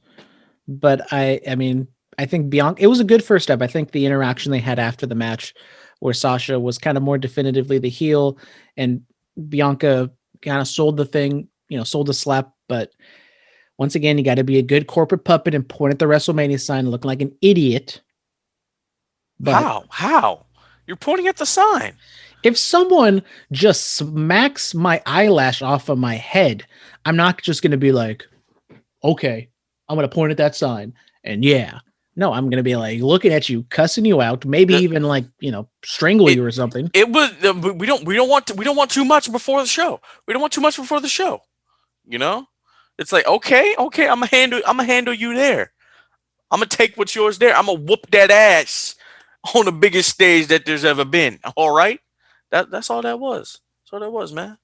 but I mean, I think Bianca, it was a good first step. I think the interaction they had after the match where Sasha was kind of more definitively the heel and Bianca kind of sold the thing, sold the slap. But once again, you got to be a good corporate puppet and point at the WrestleMania sign looking like an idiot. But How? You're pointing at the sign. If someone just smacks my eyelash off of my head, I'm not just going to be like, okay, I'm going to point at that sign. And yeah, no, I'm going to be like looking at you, cussing you out, maybe even like, strangle you or something. It was, we don't want too much before the show. We don't want too much before the show. It's like, okay, I'm gonna handle you there. I'm gonna take what's yours there. I'm gonna whoop that ass on the biggest stage that there's ever been. All right. That's all that was. That's all that was, man.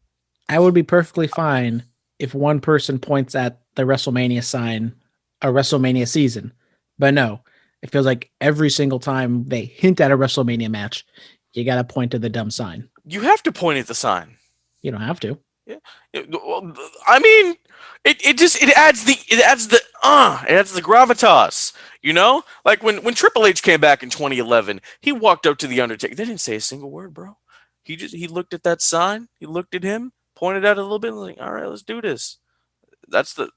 I would be perfectly fine if one person points at the WrestleMania sign a WrestleMania season. But no, it feels like every single time they hint at a WrestleMania match, you got to point to the dumb sign. You have to point at the sign. You don't have to. Yeah. I mean, it adds the gravitas. Like when Triple H came back in 2011, he walked up to the Undertaker. They didn't say a single word, bro. He looked at that sign. He looked at him, pointed at it a little bit, and like, all right, let's do this. That's the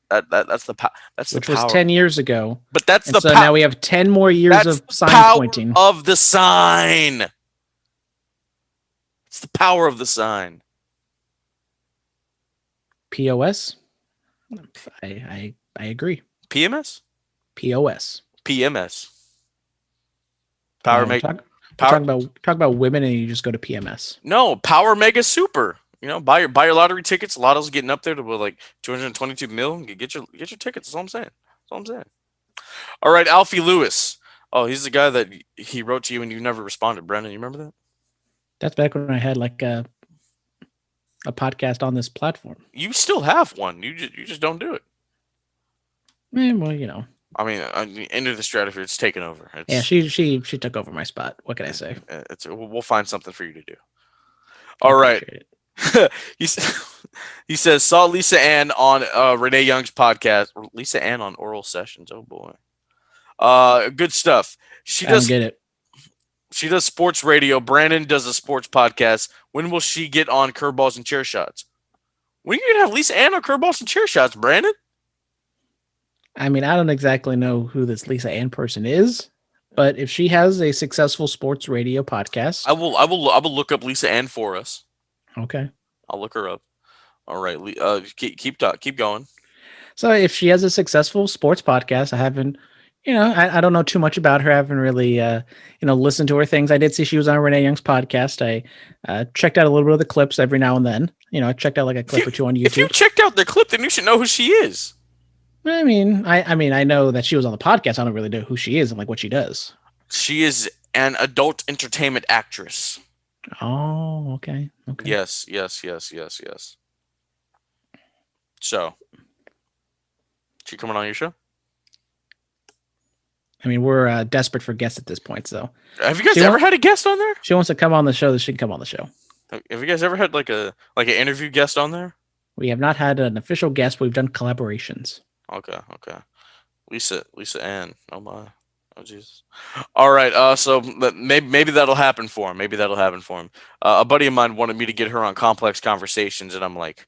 Which was 10 years ago. But that's the so now we have 10 more years of sign pointing of the sign. It's the power of the sign. POS. I agree. PMS. POS. PMS. Talk about women, and you just go to PMS. No, Power Mega Super. Buy your lottery tickets. Lotto's getting up there to like 222 mil. Get your tickets. That's all I'm saying. All right, Alfie Lewis. Oh, he's the guy that he wrote to you and you never responded, Brandon. You remember that? That's back when I had like a podcast on this platform. You still have one. You just don't do it. Well, I mean, Into the Stratosphere, it's taken over. Yeah, she took over my spot. What can I say? We'll find something for you to do. All right. he says, saw Lisa Ann on Renee Young's podcast. Lisa Ann on Oral Sessions. Oh boy. Good stuff. I don't get it. She does sports radio. Brandon does a sports podcast. When will she get on Curveballs and Chair Shots? When are you gonna have Lisa Ann on Curveballs and Chair Shots, Brandon? I mean, I don't exactly know who this Lisa Ann person is, but if she has a successful sports radio podcast, I will look up Lisa Ann for us. Okay. I'll look her up. All right. Keep going. So if she has a successful sports podcast, I haven't, I don't know too much about her. I haven't really, listened to her things. I did see she was on Renee Young's podcast. I checked out a little bit of the clips every now and then. I checked out like a clip or two on YouTube. If you checked out the clip, then you should know who she is. I mean, I know that she was on the podcast. I don't really know who she is and like what she does. She is an adult entertainment actress. Oh, okay. Yes. So, she coming on your show? I mean, we're desperate for guests at this point. So, have you guys ever had a guest on there? She wants to come on the show. She can come on the show. Have you guys ever had like an interview guest on there? We have not had an official guest. We've done collaborations. Okay. Lisa Ann. Oh my. Oh Jesus. All right. So maybe that'll happen for him. A buddy of mine wanted me to get her on Complex Conversations, and I'm like,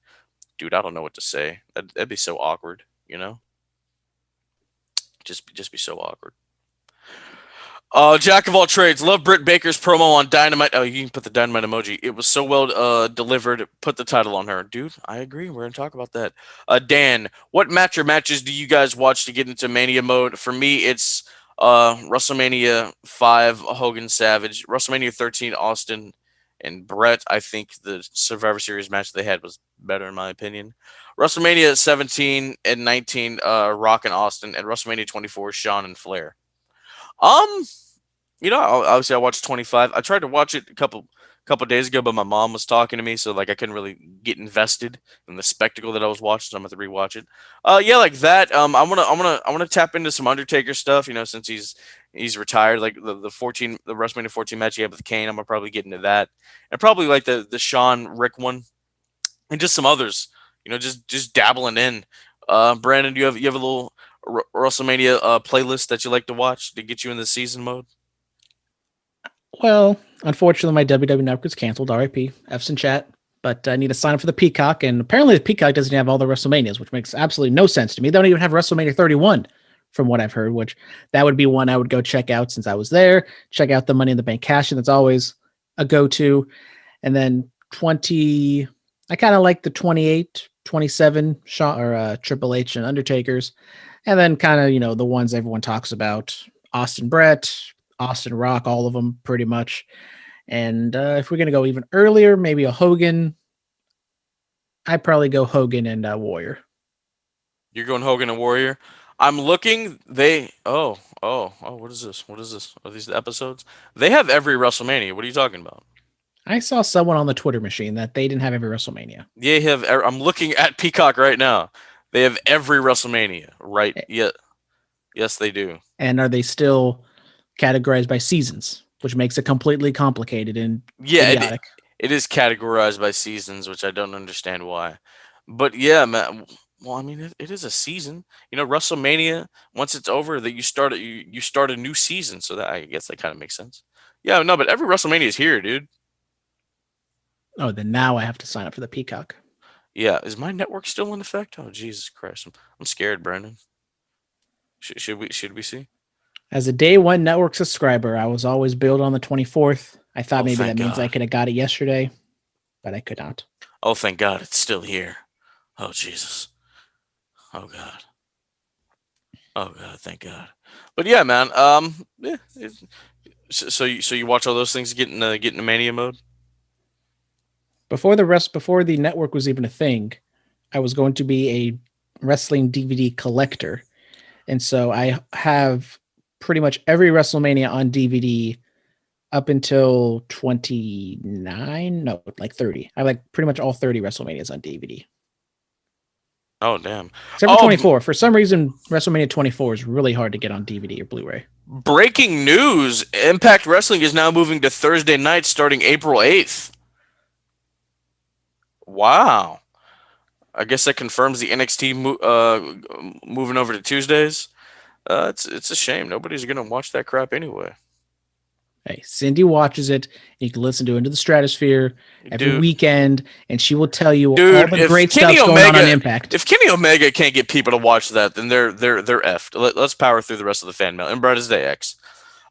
dude, I don't know what to say. That'd be so awkward, Just be so awkward. Jack of all trades. Love Britt Baker's promo on Dynamite. Oh, you can put the Dynamite emoji. It was so well delivered. Put the title on her. Dude, I agree. We're going to talk about that. Dan, what match or matches do you guys watch to get into Mania mode? For me, it's WrestleMania 5, Hogan Savage. WrestleMania 13, Austin and Brett. I think the Survivor Series match they had was better in my opinion. WrestleMania 17 and 19, Rock and Austin. And WrestleMania 24, Shawn and Flair. Obviously I watched 25. I tried to watch it a couple couple days ago, but my mom was talking to me, so like I couldn't really get invested in the spectacle that I was watching. So I'm gonna have to rewatch it. Yeah, like that. I wanna tap into some Undertaker stuff. You know, since he's retired, like the WrestleMania 14 match he had with Kane. I'm gonna probably get into that, and probably like the Shawn Rick one, and just some others. You know, just dabbling in. Brandon, do you have a little WrestleMania playlist that you like to watch to get you in the season mode? Well, unfortunately, my WWE Network is canceled. RIP. F's in chat. But I need to sign up for the Peacock, and apparently the Peacock doesn't have all the WrestleManias, which makes absolutely no sense to me. They don't even have WrestleMania 31, from what I've heard. Which that would be one I would go check out since I was there. Check out the Money in the Bank cash, and that's always a go-to. And then 20, I kind of like the 28, 27 Shaw or Triple H and Undertakers, and then kind of the ones everyone talks about: Austin Brett, Austin Rock, all of them pretty much. And if we're going to go even earlier, maybe a Hogan. I'd probably go Hogan and Warrior. You're going Hogan and Warrior. I'm looking. What is this? What is this? Are these the episodes? They have every WrestleMania. What are you talking about? I saw someone on the Twitter machine that they didn't have every WrestleMania. They have. I'm looking at Peacock right now. They have every WrestleMania. Right? Yeah. Yes, they do. And are they still categorized by seasons, which makes it completely complicated and idiotic? It is categorized by seasons, which I don't understand why. But yeah, man. Well, I mean, it is a season. You know, WrestleMania. Once it's over, that you start a new season. So that I guess that kind of makes sense. Yeah, no, but every WrestleMania is here, dude. Oh, then now I have to sign up for the Peacock. Yeah, is my network still in effect? Oh, Jesus Christ, I'm scared, Brandon. Should we see? As a day one network subscriber, I was always billed on the 24th. I thought maybe that thank means I God. could have got it yesterday, but I could not. Oh, thank God, it's still here. Oh, Jesus. Oh God. Oh God, thank God. But yeah, man. Yeah. So you watch all those things get in mania mode? Before the network was even a thing, I was going to be a wrestling DVD collector. And so I have pretty much every WrestleMania on DVD up until 29. No, like 30. I have like pretty much all 30 WrestleManias on DVD. Oh damn. Except for Oh, 24. For some reason, WrestleMania 24 is really hard to get on DVD or Blu-ray. breaking news: Impact Wrestling is now moving to Thursday night starting April 8th. Wow. I guess that confirms the NXT moving over to Tuesdays. It's a shame. Nobody's gonna watch that crap anyway. Hey, Cindy watches it. You can listen to Into the Stratosphere every Dude, weekend, and she will tell you all dude, the if great Kenny stuff going on Omega, Impact. if Kenny Omega can't get people to watch that, then they're effed. Let's power through the rest of the fan mail. And Brad is Day X.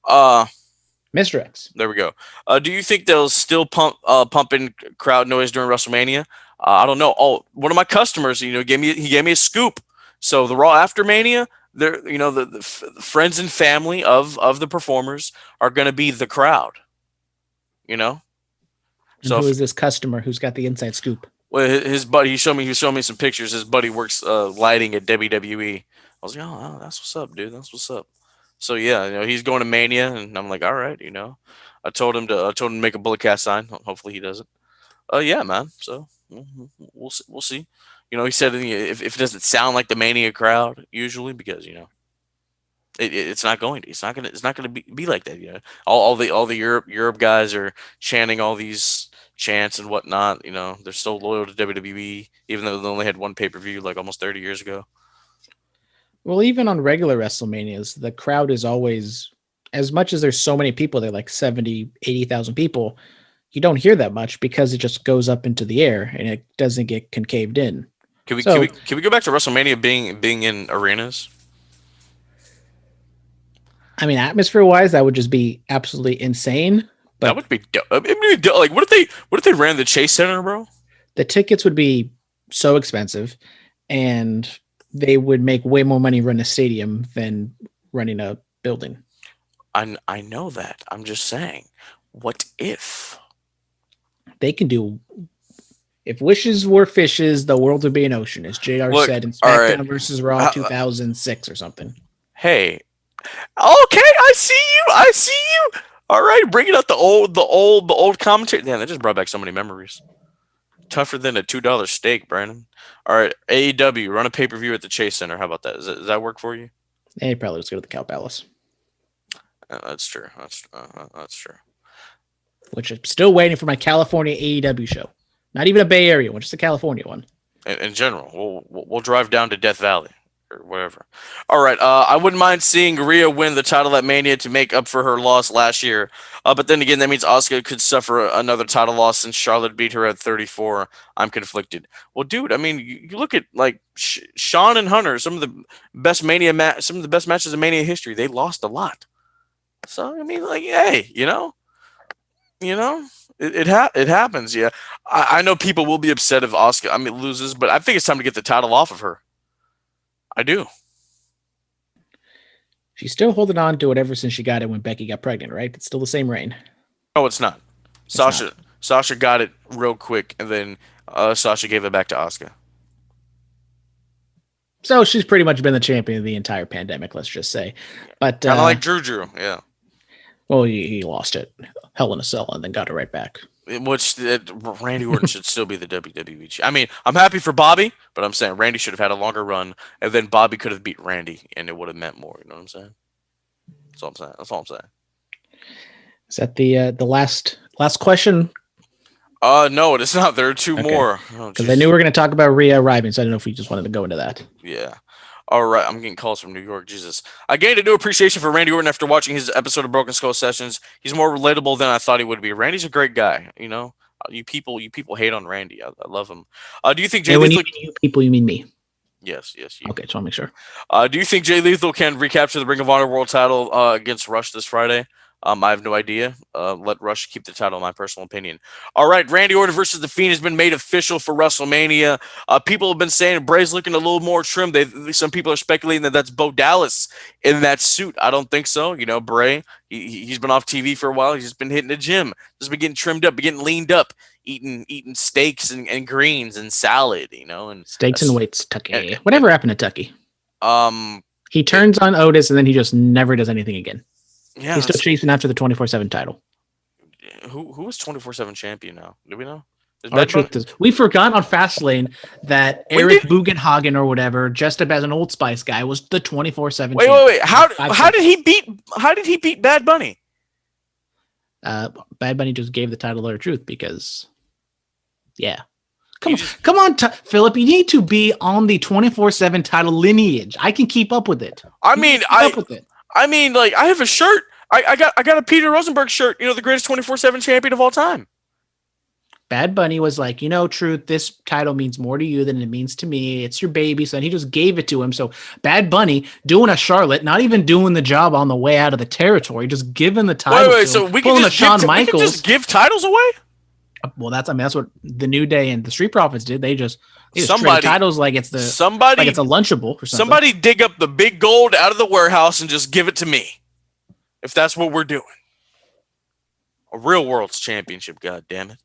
Mr. X. There we go. Do you think they'll still pump in crowd noise during WrestleMania? I don't know. Oh, one of my customers, gave me a scoop. So the Raw after Mania, they're the friends and family of the performers are going to be the crowd. You know. And who is this customer who's got the inside scoop? Well, his buddy, he showed me some pictures. His buddy works lighting at WWE. I was like, oh, that's what's up, dude. That's what's up. So yeah, he's going to Mania, and I'm like, all right, I told him to make a bullet cast sign. Hopefully he does it. Yeah, man. So we'll see. He said if it doesn't sound like the Mania crowd usually, because it's not going to. It's not gonna be like that. All the Europe guys are chanting all these chants and whatnot. They're so loyal to WWE, even though they only had one pay-per-view like almost 30 years ago. Well, even on regular WrestleManias, the crowd is always, as much as there's so many people, they're like 70, 80,000 people, you don't hear that much because it just goes up into the air and it doesn't get concaved in. Can we go back to WrestleMania being in arenas? I mean, atmosphere-wise, that would just be absolutely insane. But that would be dope. Like, what if they ran the Chase Center, bro? The tickets would be so expensive, and they would make way more money running a stadium than running a building. I know that. I'm just saying, what if they can do? If wishes were fishes, the world would be an ocean, as JR said in SmackDown versus Raw 2006 or something. Hey, okay, I see you. All right, bringing out the old commentary. Damn, that just brought back so many memories. Tougher than a $2 steak, Brandon. All right, AEW run a pay per view at the Chase Center. How about that? Does that work for you? Hey, probably let's go to the Cow Palace, That's true. That's true. which I'm still waiting for my California AEW show. Not even a Bay Area one, just a California one. In general, we'll drive down to Death Valley or wherever. All right. I wouldn't mind seeing Rhea win the title at Mania to make up for her loss last year. But then again, that means Asuka could suffer another title loss since Charlotte beat her at 34. I'm conflicted. Well, dude, I mean, you look at like Shawn and Hunter, some of the best matches in Mania history. They lost a lot. So I mean, like, hey, it happens. Yeah, I know people will be upset if Asuka loses, but I think it's time to get the title off of her. I do. She's still holding on to it ever since she got it when Becky got pregnant, right? It's still the same reign. No, it's not. Sasha got it real quick, and then Sasha gave it back to Asuka. So she's pretty much been the champion of the entire pandemic, let's just say. But kind of like Drew, yeah. Well, he lost it, Hell in a Cell, and then got it right back. Which Randy Orton should still be the WWE. I mean, I'm happy for Bobby, but I'm saying Randy should have had a longer run, and then Bobby could have beat Randy, and it would have meant more. You know what I'm saying? That's all I'm saying. Is that the last question? No, it's not. There are two more. Because I knew we were going to talk about Rhea arriving, so I don't know if we just wanted to go into that. Yeah. All right, I'm getting calls from New York. Jesus. I gained a new appreciation for Randy Orton after watching his episode of Broken Skull Sessions. He's more relatable than I thought he would be. Randy's a great guy, you know? You people hate on Randy. I love him. Do you think Jay when Lethal... you people, you mean me? Yes. You. Okay, just want to make sure. Do you think Jay Lethal can recapture the Ring of Honor World title against Rush this Friday? I have no idea. Let Rush keep the title, in my personal opinion. All right, Randy Orton versus The Fiend has been made official for WrestleMania. People have been saying Bray's looking a little more trim. Some people are speculating that that's Bo Dallas in that suit. I don't think so. You know, Bray, he's been off TV for a while. He's just been hitting the gym. Just been getting trimmed up, getting leaned up, eating steaks and greens and salad, you know. And steaks and weights, Tucky. Whatever happened to Tucky? He turns on Otis, and then he just never does anything again. Yeah, he's still chasing after the 24/7 title. Who is 24/7 champion now? Do we know? We forgot on Fastlane that Eric Bugenhagen or whatever, just as an Old Spice guy, was the 24/7. Wait! How did he beat Bad Bunny? Bad Bunny just gave the title to R-Truth because, yeah. Come on, Phillip. You need to be on the 24/7 title lineage. I can keep up with it. I mean, like, I have a shirt. I got a Peter Rosenberg shirt. You know, the greatest 24/7 champion of all time. Bad Bunny was like, Truth, this title means more to you than it means to me. It's your baby son. He just gave it to him. So Bad Bunny doing a Charlotte, not even doing the job on the way out of the territory, just giving the title. Wait, so we can just give titles away? Well, that's what the New Day and the Street Profits did. They just trade titles like it's a Lunchable or something. Somebody dig up the big gold out of the warehouse and just give it to me. If that's what we're doing. A real world's championship, god damn it.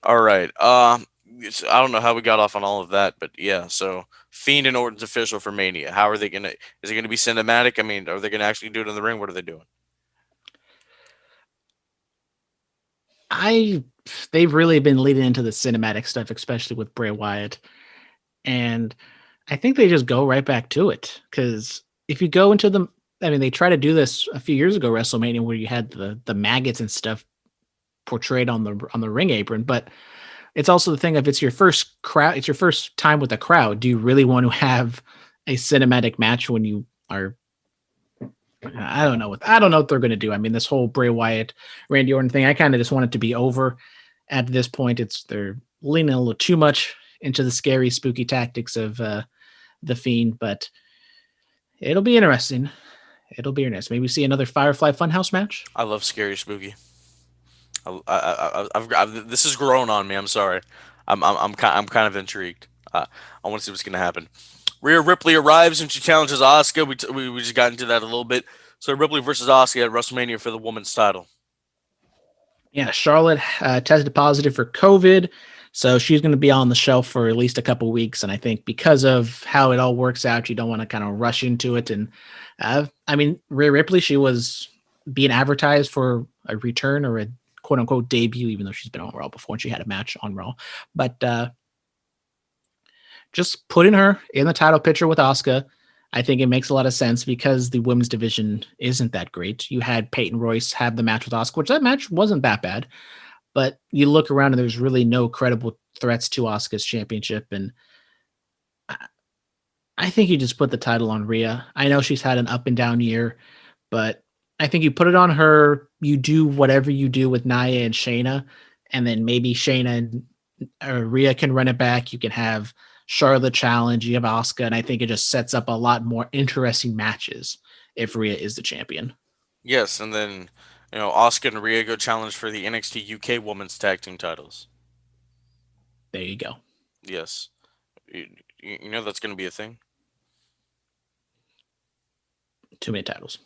All right. I don't know how we got off on all of that, but yeah, so Fiend and Orton's official for Mania. How are they gonna is it gonna be cinematic? I mean, are they gonna actually do it in the ring? What are they doing? They've really been leading into the cinematic stuff, especially with Bray Wyatt. And I think they just go right back to it. Because if you go into they tried to do this a few years ago, WrestleMania, where you had the maggots and stuff portrayed on the ring apron. But it's also the thing, if it's your first crowd, it's your first time with a crowd, do you really want to have a cinematic match when you are... I don't know what they're going to do. I mean, this whole Bray Wyatt, Randy Orton thing, I kind of just want it to be over at this point. They're leaning a little too much into the scary, spooky tactics of the Fiend, but it'll be interesting. Maybe we see another Firefly Funhouse match. I love scary, spooky. This has grown on me. I'm sorry. I'm kind of intrigued. I want to see what's going to happen. Rhea Ripley arrives and she challenges Asuka. We just got into that a little bit. So Ripley versus Asuka at WrestleMania for the women's title. Yeah, Charlotte tested positive for COVID, so she's going to be on the shelf for at least a couple weeks. And I think because of how it all works out, you don't want to kind of rush into it. And Rhea Ripley, she was being advertised for a return or a quote unquote debut, even though she's been on Raw before and she had a match on Raw. But just putting her in the title picture with Asuka, I think it makes a lot of sense because the women's division isn't that great. You had Peyton Royce have the match with Asuka, which that match wasn't that bad. But you look around and there's really no credible threats to Asuka's championship. And I think you just put the title on Rhea. I know she's had an up and down year, but I think you put it on her. You do whatever you do with Nia and Shayna, and then maybe Shayna and Rhea can run it back. You can have Charlotte challenge. You have Asuka, and I think it just sets up a lot more interesting matches if Rhea is the champion. Yes, and then Asuka and Rhea go challenge for the NXT UK Women's Tag Team titles. There you go. Yes, you know that's going to be a thing. Too many titles.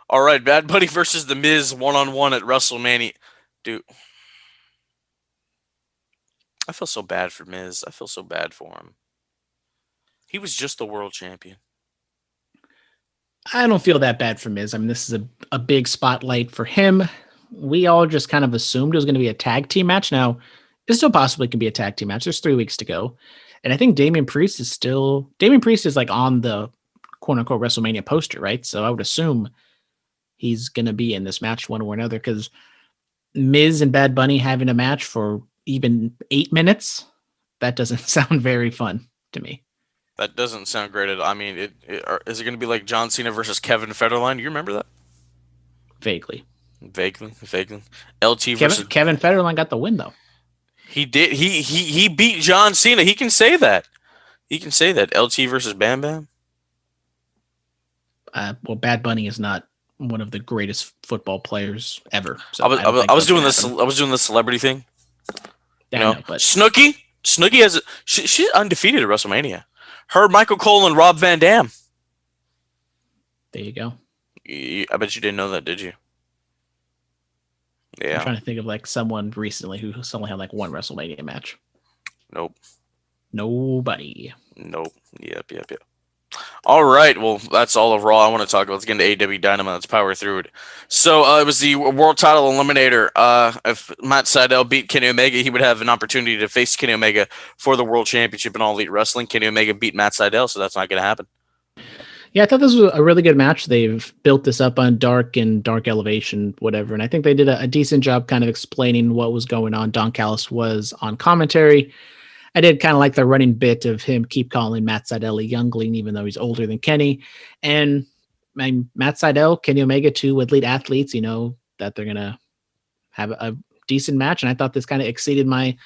All right, Bad Bunny versus The Miz 1-on-1 at WrestleMania. Dude, I feel so bad for Miz. I feel so bad for him. He was just the world champion. I don't feel that bad for Miz. I mean, this is a big spotlight for him. We all just kind of assumed it was going to be a tag team match. Now, it still possibly can be a tag team match. There's 3 weeks to go. And I think Damian Priest is like on the quote unquote WrestleMania poster, right? So I would assume he's going to be in this match one way or another because Miz and Bad Bunny having a match for even 8 minutes, that doesn't sound very fun to me. That doesn't sound great at all. I mean, is it going to be like John Cena versus Kevin Federline? You remember that? Vaguely. LT versus Kevin Federline got the win though. He did. He beat John Cena. He can say that. LT versus Bam Bam. Well, Bad Bunny is not one of the greatest football players ever. So I was doing this. I was doing the celebrity thing. I know, but Snooki has she's undefeated at WrestleMania. Her, Michael Cole, and Rob Van Dam. There you go. I bet you didn't know that, did you? Yeah. I'm trying to think of like someone recently who only had like one WrestleMania match. Nope. Nobody. Nope. Yep. All right. Well, that's all of Raw I want to talk about. Let's get into AEW Dynamite. Let's power through it. So it was the World Title Eliminator. If Matt Sydal beat Kenny Omega, he would have an opportunity to face Kenny Omega for the World Championship in All Elite Wrestling. Kenny Omega beat Matt Sydal, so that's not going to happen. Yeah, I thought this was a really good match. They've built this up on Dark Elevation, whatever. And I think they did a decent job kind of explaining what was going on. Don Callis was on commentary. I did kind of like the running bit of him keep calling Matt Sydal a youngling, even though he's older than Kenny. And Matt Sydal, Kenny Omega, two elite athletes, that they're going to have a decent match. And I thought this kind of exceeded my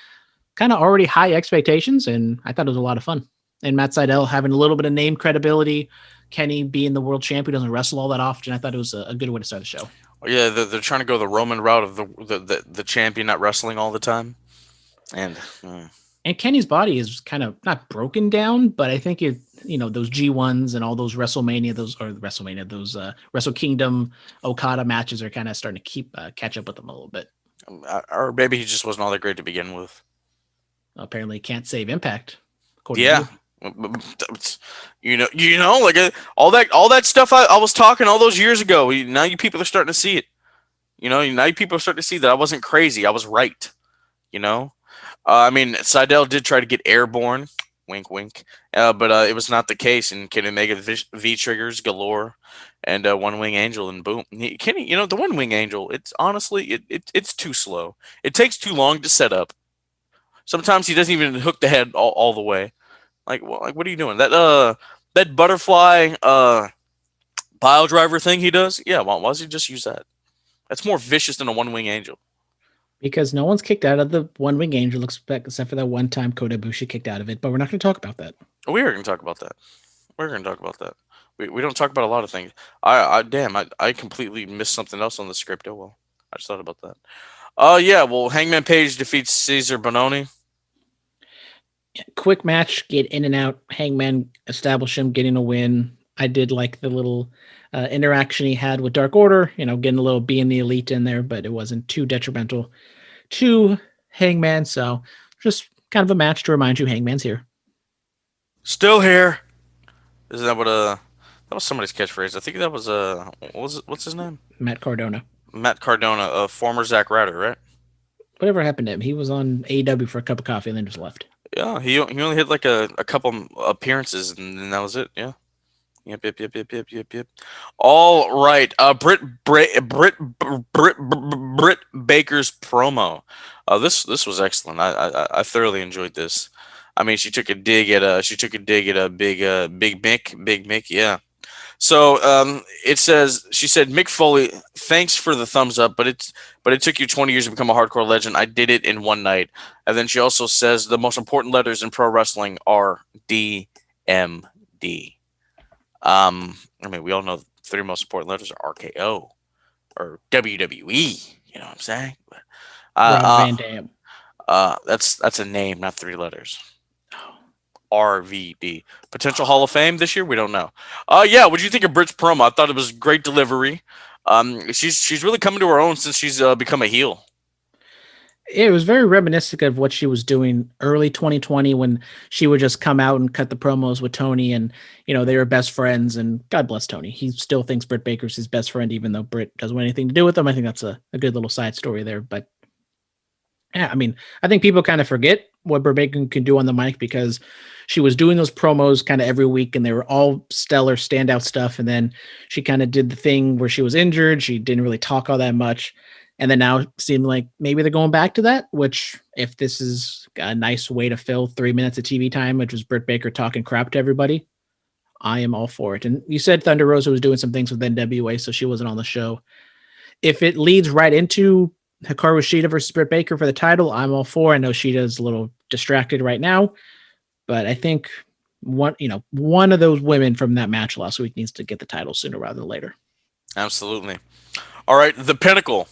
kind of already high expectations. And I thought it was a lot of fun. And Matt Sydal having a little bit of name credibility, Kenny being the world champion, doesn't wrestle all that often. I thought it was a good way to start the show. Yeah, they're trying to go the Roman route of the champion not wrestling all the time. And Kenny's body is kind of not broken down, but I think those G1s and all those those Wrestle Kingdom Okada matches are kind of starting to catch up with them a little bit. Or maybe he just wasn't all that great to begin with. Apparently can't save Impact. Yeah. Like all that stuff I was talking all those years ago. Now you people are starting to see it. Now you people are starting to see that I wasn't crazy. I was right. I mean, Sydal did try to get airborne, wink, wink, but it was not the case. And Kenny Omega V triggers galore, and One Wing Angel, and boom, Kenny. The One Wing Angel. It's honestly, it's too slow. It takes too long to set up. Sometimes he doesn't even hook the head all the way. Like what are you doing? That butterfly pile driver thing he does. Yeah, why does he just use that? That's more vicious than a One Wing Angel. Because no one's kicked out of the One Wing Angel except for that one time Kota Ibushi kicked out of it. But we're not going to talk about that. We are going to talk about that. We don't talk about a lot of things. I completely missed something else on the script. Oh well, I just thought about that. Yeah. Well, Hangman Page defeats Cesar Bononi. Quick match, get in and out. Hangman establish him, getting a win. I did like the little interaction he had with Dark Order, getting a little being the elite in there, but it wasn't too detrimental to Hangman. So just kind of a match to remind you Hangman's here. Still here. Isn't that what That was somebody's catchphrase. I think that was what's his name? Matt Cardona. Matt Cardona, former Zack Ryder, right? Whatever happened to him? He was on AEW for a cup of coffee and then just left. Yeah, he only had like a couple appearances and then that was it. Yeah. Yep. All right. Britt Baker's promo. This was excellent. I thoroughly enjoyed this. I mean, she took a dig at a Big Mick. Yeah. So it says she said Mick Foley, thanks for the thumbs up, but it took you 20 years to become a hardcore legend. I did it in one night. And then she also says the most important letters in pro wrestling are DMD. I mean, we all know the three most important letters are RKO or WWE. You know what I'm saying? But, Rob Van Dam. that's a name, not three letters. RVD. Potential Hall of Fame this year? We don't know. Yeah. What do you think of Britt's promo? I thought it was great delivery. She's really coming to her own since she's become a heel. It was very reminiscent of what she was doing early 2020 when she would just come out and cut the promos with Tony and, they were best friends and God bless Tony. He still thinks Britt Baker's his best friend, even though Britt doesn't want anything to do with him. I think that's a good little side story there. But yeah, I mean, I think people kind of forget what Britt Baker can do on the mic because she was doing those promos kind of every week and they were all stellar standout stuff. And then she kind of did the thing where she was injured. She didn't really talk all that much. And then now it seemed like maybe they're going back to that, which if this is a nice way to fill 3 minutes of TV time, which was Britt Baker talking crap to everybody, I am all for it. And you said Thunder Rosa was doing some things with NWA, so she wasn't on the show. If it leads right into Hikaru Shida versus Britt Baker for the title, I'm all for. I know Shida's a little distracted right now, but I think one of those women from that match last week needs to get the title sooner rather than later. Absolutely. All right, the Pinnacle.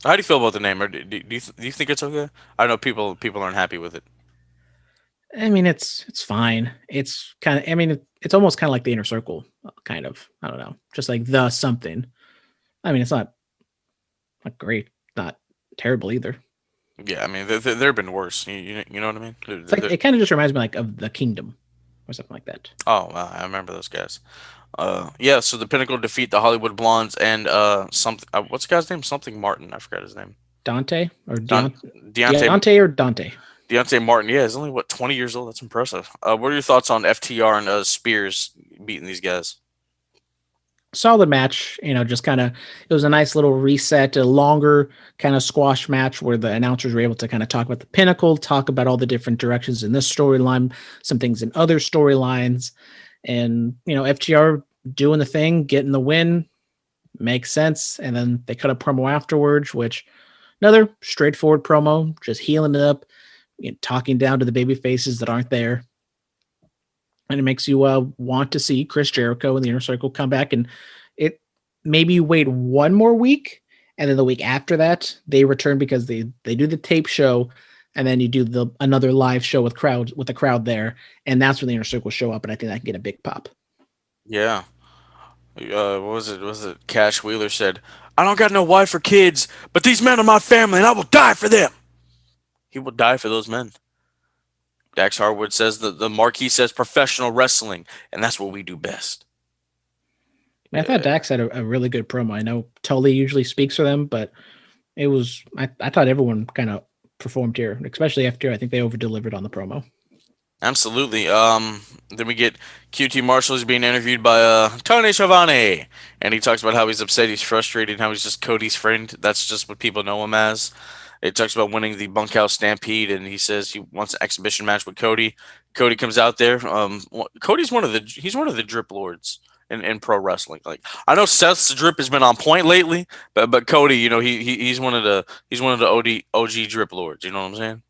How do you feel about the name? Or do you think it's okay? I know people aren't happy with it. I mean, it's fine. It's kind of. I mean, it's almost kind of like the Inner Circle, kind of. I don't know, just like the something. I mean, it's not great, not terrible either. Yeah, I mean, there have been worse. You know what I mean? It's like, it kind of just reminds me of the Kingdom or something like that. Oh, wow, I remember those guys. Yeah. So the Pinnacle defeat the Hollywood Blondes and something. What's the guy's name? Something Martin. I forgot his name. Dante or Deontay or Dante. Deontay Martin. Yeah, he's only 20 years old. That's impressive. What are your thoughts on FTR and Spears beating these guys? Solid match, just kind of, it was a nice little reset, a longer kind of squash match where the announcers were able to kind of talk about the Pinnacle, talk about all the different directions in this storyline, some things in other storylines, and, FTR doing the thing, getting the win, makes sense. And then they cut a promo afterwards, which another straightforward promo, just healing it up, talking down to the baby faces that aren't there. And it makes you want to see Chris Jericho and the Inner Circle come back, and it maybe you wait one more week, and then the week after that they return because they do the tape show, and then you do another live show with the crowd there, and that's when the Inner Circle show up, and I think that can get a big pop. Yeah. What was it? Cash Wheeler said, "I don't got no wife or kids, but these men are my family, and I will die for them." He will die for those men. Dax Harwood says that the marquee says professional wrestling, and that's what we do best. I thought Dax had a really good promo. I know Tully usually speaks for them, but it was I thought everyone kind of performed here, especially after I think they over-delivered on the promo. Absolutely. Then we get QT Marshall is being interviewed by Tony Schiavone, and he talks about how he's upset, he's frustrated, how he's just Cody's friend. That's just what people know him as. It talks about winning the Bunkhouse Stampede, and he says he wants an exhibition match with Cody. Cody comes out there. Cody's one of the drip lords in pro wrestling. Like, I know Seth's drip has been on point lately, but Cody, he's one of the OG drip lords. You know what I'm saying?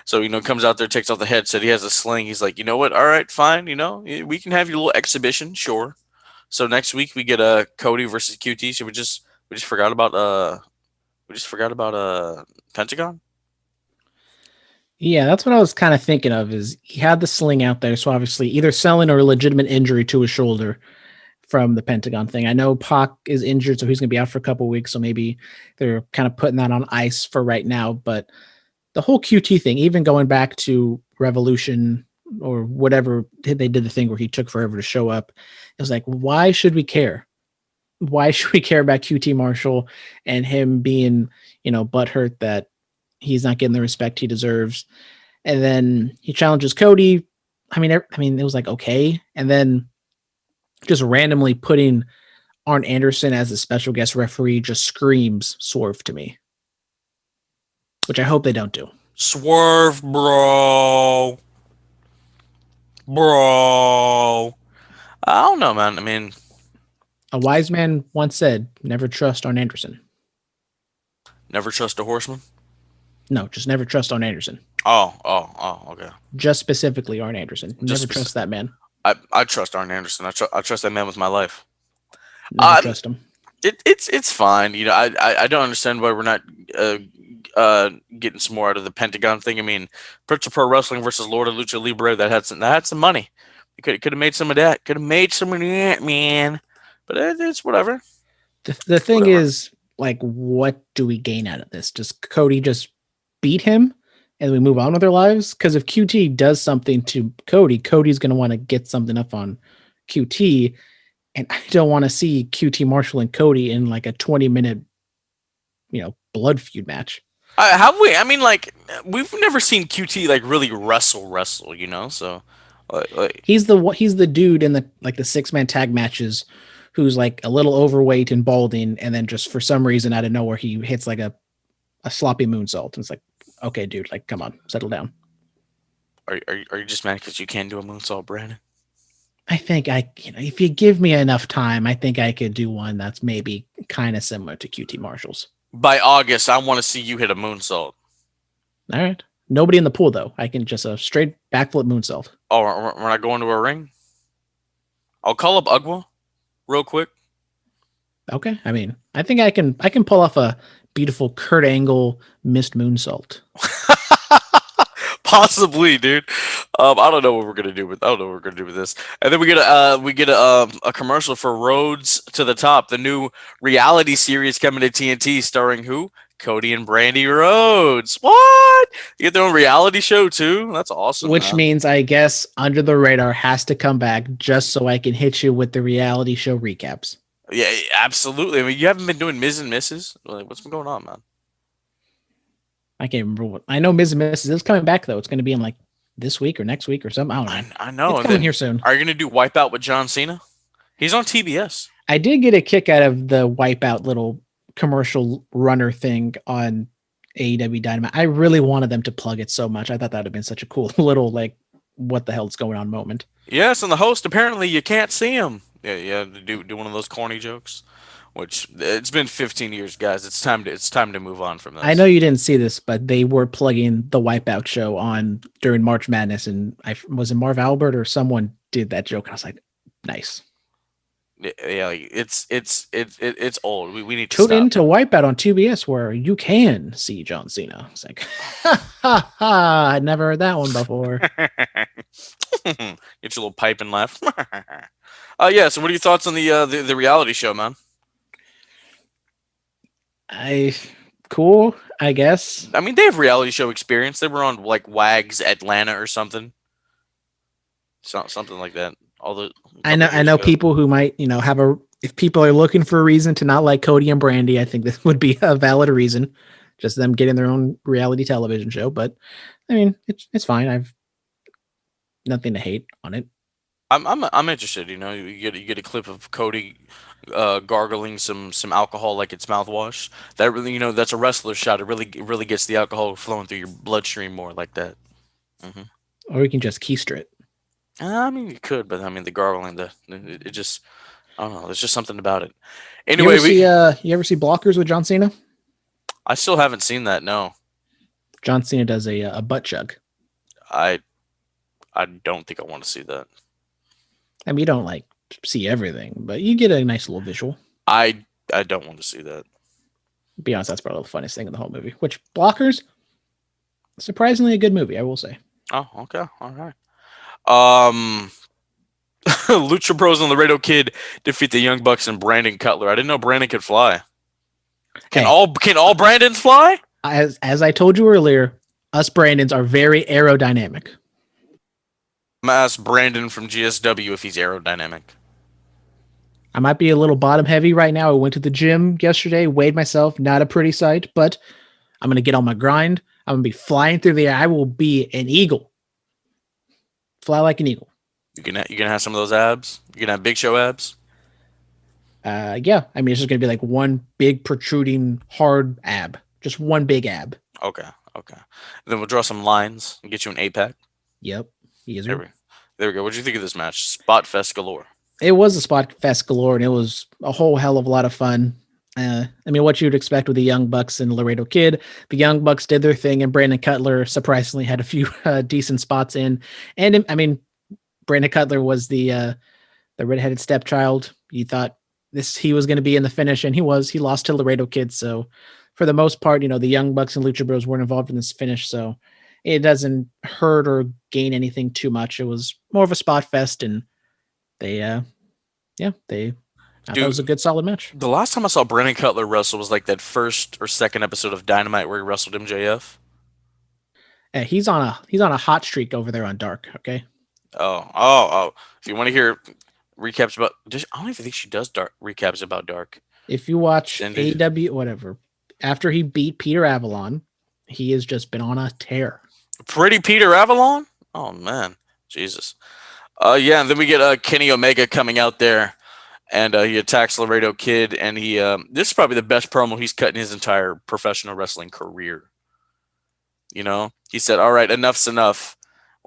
So comes out there, takes off the headset. He has a sling. He's like, you know what? All right, fine. We can have your little exhibition, sure. So next week we get Cody versus QT. So we just forgot about Pentagon. Yeah, that's what I was kind of thinking of. Is he had the sling out there, so obviously either selling or a legitimate injury to his shoulder from the Pentagon thing. I know Pac is injured, so he's going to be out for a couple of weeks. So maybe they're kind of putting that on ice for right now. But the whole QT thing, even going back to Revolution or whatever they did the thing where he took forever to show up. It was like, why should we care? Why should we care about QT Marshall and him being, butthurt that he's not getting the respect he deserves? And then he challenges Cody. I mean, it was like, okay. And then just randomly putting Arn Anderson as a special guest referee just screams Swerve to me, which I hope they don't do. Swerve, bro. Bro. I don't know, man. I mean, a wise man once said, never trust Arn Anderson. Never trust a horseman? No, just never trust Arn Anderson. Oh, okay. Just specifically Arn Anderson. Never trust that man. I trust Arn Anderson. I trust that man with my life. Never trust him. It's fine. I don't understand why we're not getting some more out of the Pentagon thing. I mean, Prince of Pro Wrestling versus Lord of Lucha Libre, that had some money. You could have made some of that. Could have made some of that, man. But it's whatever. The thing is, like, what do we gain out of this? Does Cody just beat him and we move on with our lives? Because if QT does something to Cody, Cody's going to want to get something up on QT. And I don't want to see QT Marshall and Cody in like a 20-minute, blood feud match. Have we? I mean, like, we've never seen QT like really wrestle, So he's the dude in the 6-man tag matches who's like a little overweight and balding, and then just for some reason out of nowhere he hits like a sloppy moonsault. And it's like, okay, dude, like, come on, settle down. Are you just mad because you can't do a moonsault, Brandon? I think if you give me enough time, I think I could do one that's maybe kind of similar to QT Marshall's. By August, I want to see you hit a moonsault. All right. Nobody in the pool, though. I can just a straight backflip moonsault. Oh, we're not going to a ring? I'll call up Ugwa real quick. Okay. I mean, I think I can pull off a beautiful Kurt Angle missed moonsault. Possibly, dude. I don't know what we're gonna do with this. And then we get a commercial for Roads to the Top, the new reality series coming to TNT, starring who? Cody and Brandy Rhodes. What? You get their own reality show too? That's awesome. Which means I guess Under the Radar has to come back just so I can hit you with the reality show recaps. Yeah, absolutely. I mean, you haven't been doing Ms. and Mrs. Like, what's been going on, man? I can't remember what. I know Ms. and Mrs. is coming back though. It's going to be in like this week or next week or something. I don't know. I know. It's coming here soon. Are you going to do Wipeout with John Cena? He's on TBS. I did get a kick out of the Wipeout little commercial runner thing on AEW Dynamite. I really wanted them to plug it so much. I thought that would have been such a cool little like, what the hell's going on moment. Yes, and the host apparently you can't see him. Yeah, do one of those corny jokes. Which it's been 15 years, guys. It's time to move on from this. I know you didn't see this, but they were plugging the Wipeout show on during March Madness, and was it Marv Albert or someone did that joke? And I was like, nice. Yeah, like, it's old. We need to tune stop. into Wipeout on TBS where you can see John Cena. It's like, I'd never heard that one before. Get your little pipe and laugh. Yeah. So, what are your thoughts on the reality show, man? Cool, I guess. I mean, they have reality show experience. They were on like Wags Atlanta or something. Something like that. I know people who might, have if people are looking for a reason to not like Cody and Brandy, I think this would be a valid reason. Just them getting their own reality television show. But I mean, it's fine. I've nothing to hate on it. I'm interested. You get a clip of Cody gargling some alcohol like it's mouthwash. That really, that's a wrestler shot. It really gets the alcohol flowing through your bloodstream more like that. Mm-hmm. Or you can just keister it. I mean, you could, but I mean, the gargling, it just, I don't know. There's just something about it. Anyway, you ever see Blockers with John Cena? I still haven't seen that. No. John Cena does a butt chug. I don't think I want to see that. I mean, you don't like see everything, but you get a nice little visual. I don't want to see that. To be honest, that's probably the funniest thing in the whole movie. Which Blockers, surprisingly a good movie, I will say. Oh, okay, all right. Lucha Bros and Laredo Kid defeat the Young Bucks and Brandon Cutler. I didn't know Brandon could fly. Can all Brandons fly? As I told you earlier, us Brandons are very aerodynamic. I'm gonna ask Brandon from GSW if he's aerodynamic. I might be a little bottom heavy right now. I went to the gym yesterday, weighed myself, not a pretty sight, but I'm going to get on my grind. I'm going to be flying through the air. I will be an eagle. Fly like an eagle. You gonna have some of those abs? You gonna have Big Show abs? Yeah, I mean, it's just going to be like one big protruding hard ab. Just one big ab. Okay, okay. Then we'll draw some lines and get you an 8-pack. Yep. There we, there we go. What do you think of this match? Spot fest galore. It was a spot fest galore, and it was a whole hell of a lot of fun. I mean, what you'd expect with the Young Bucks and Laredo Kid. The Young Bucks did their thing, and Brandon Cutler surprisingly had a few decent spots in. And I mean, Brandon Cutler was the redheaded stepchild. You thought he was going to be in the finish, and he was. He lost to Laredo Kid, so for the most part, the Young Bucks and Lucha Bros weren't involved in this finish, so it doesn't hurt or gain anything too much. It was more of a spot fest, and they I thought it was a good solid match. The last time I saw Brandon Cutler wrestle was like that first or second episode of Dynamite where he wrestled MJF. He's on a hot streak over there on Dark. Okay. Oh! If you want to hear recaps about, I don't even think she does recaps about Dark. If you watch AEW, whatever, after he beat Peter Avalon, he has just been on a tear. Pretty Peter Avalon? Oh man, Jesus. Yeah, and then we get Kenny Omega coming out there, and he attacks Laredo Kid, and this is probably the best promo he's cut in his entire professional wrestling career. He said, "All right, enough's enough.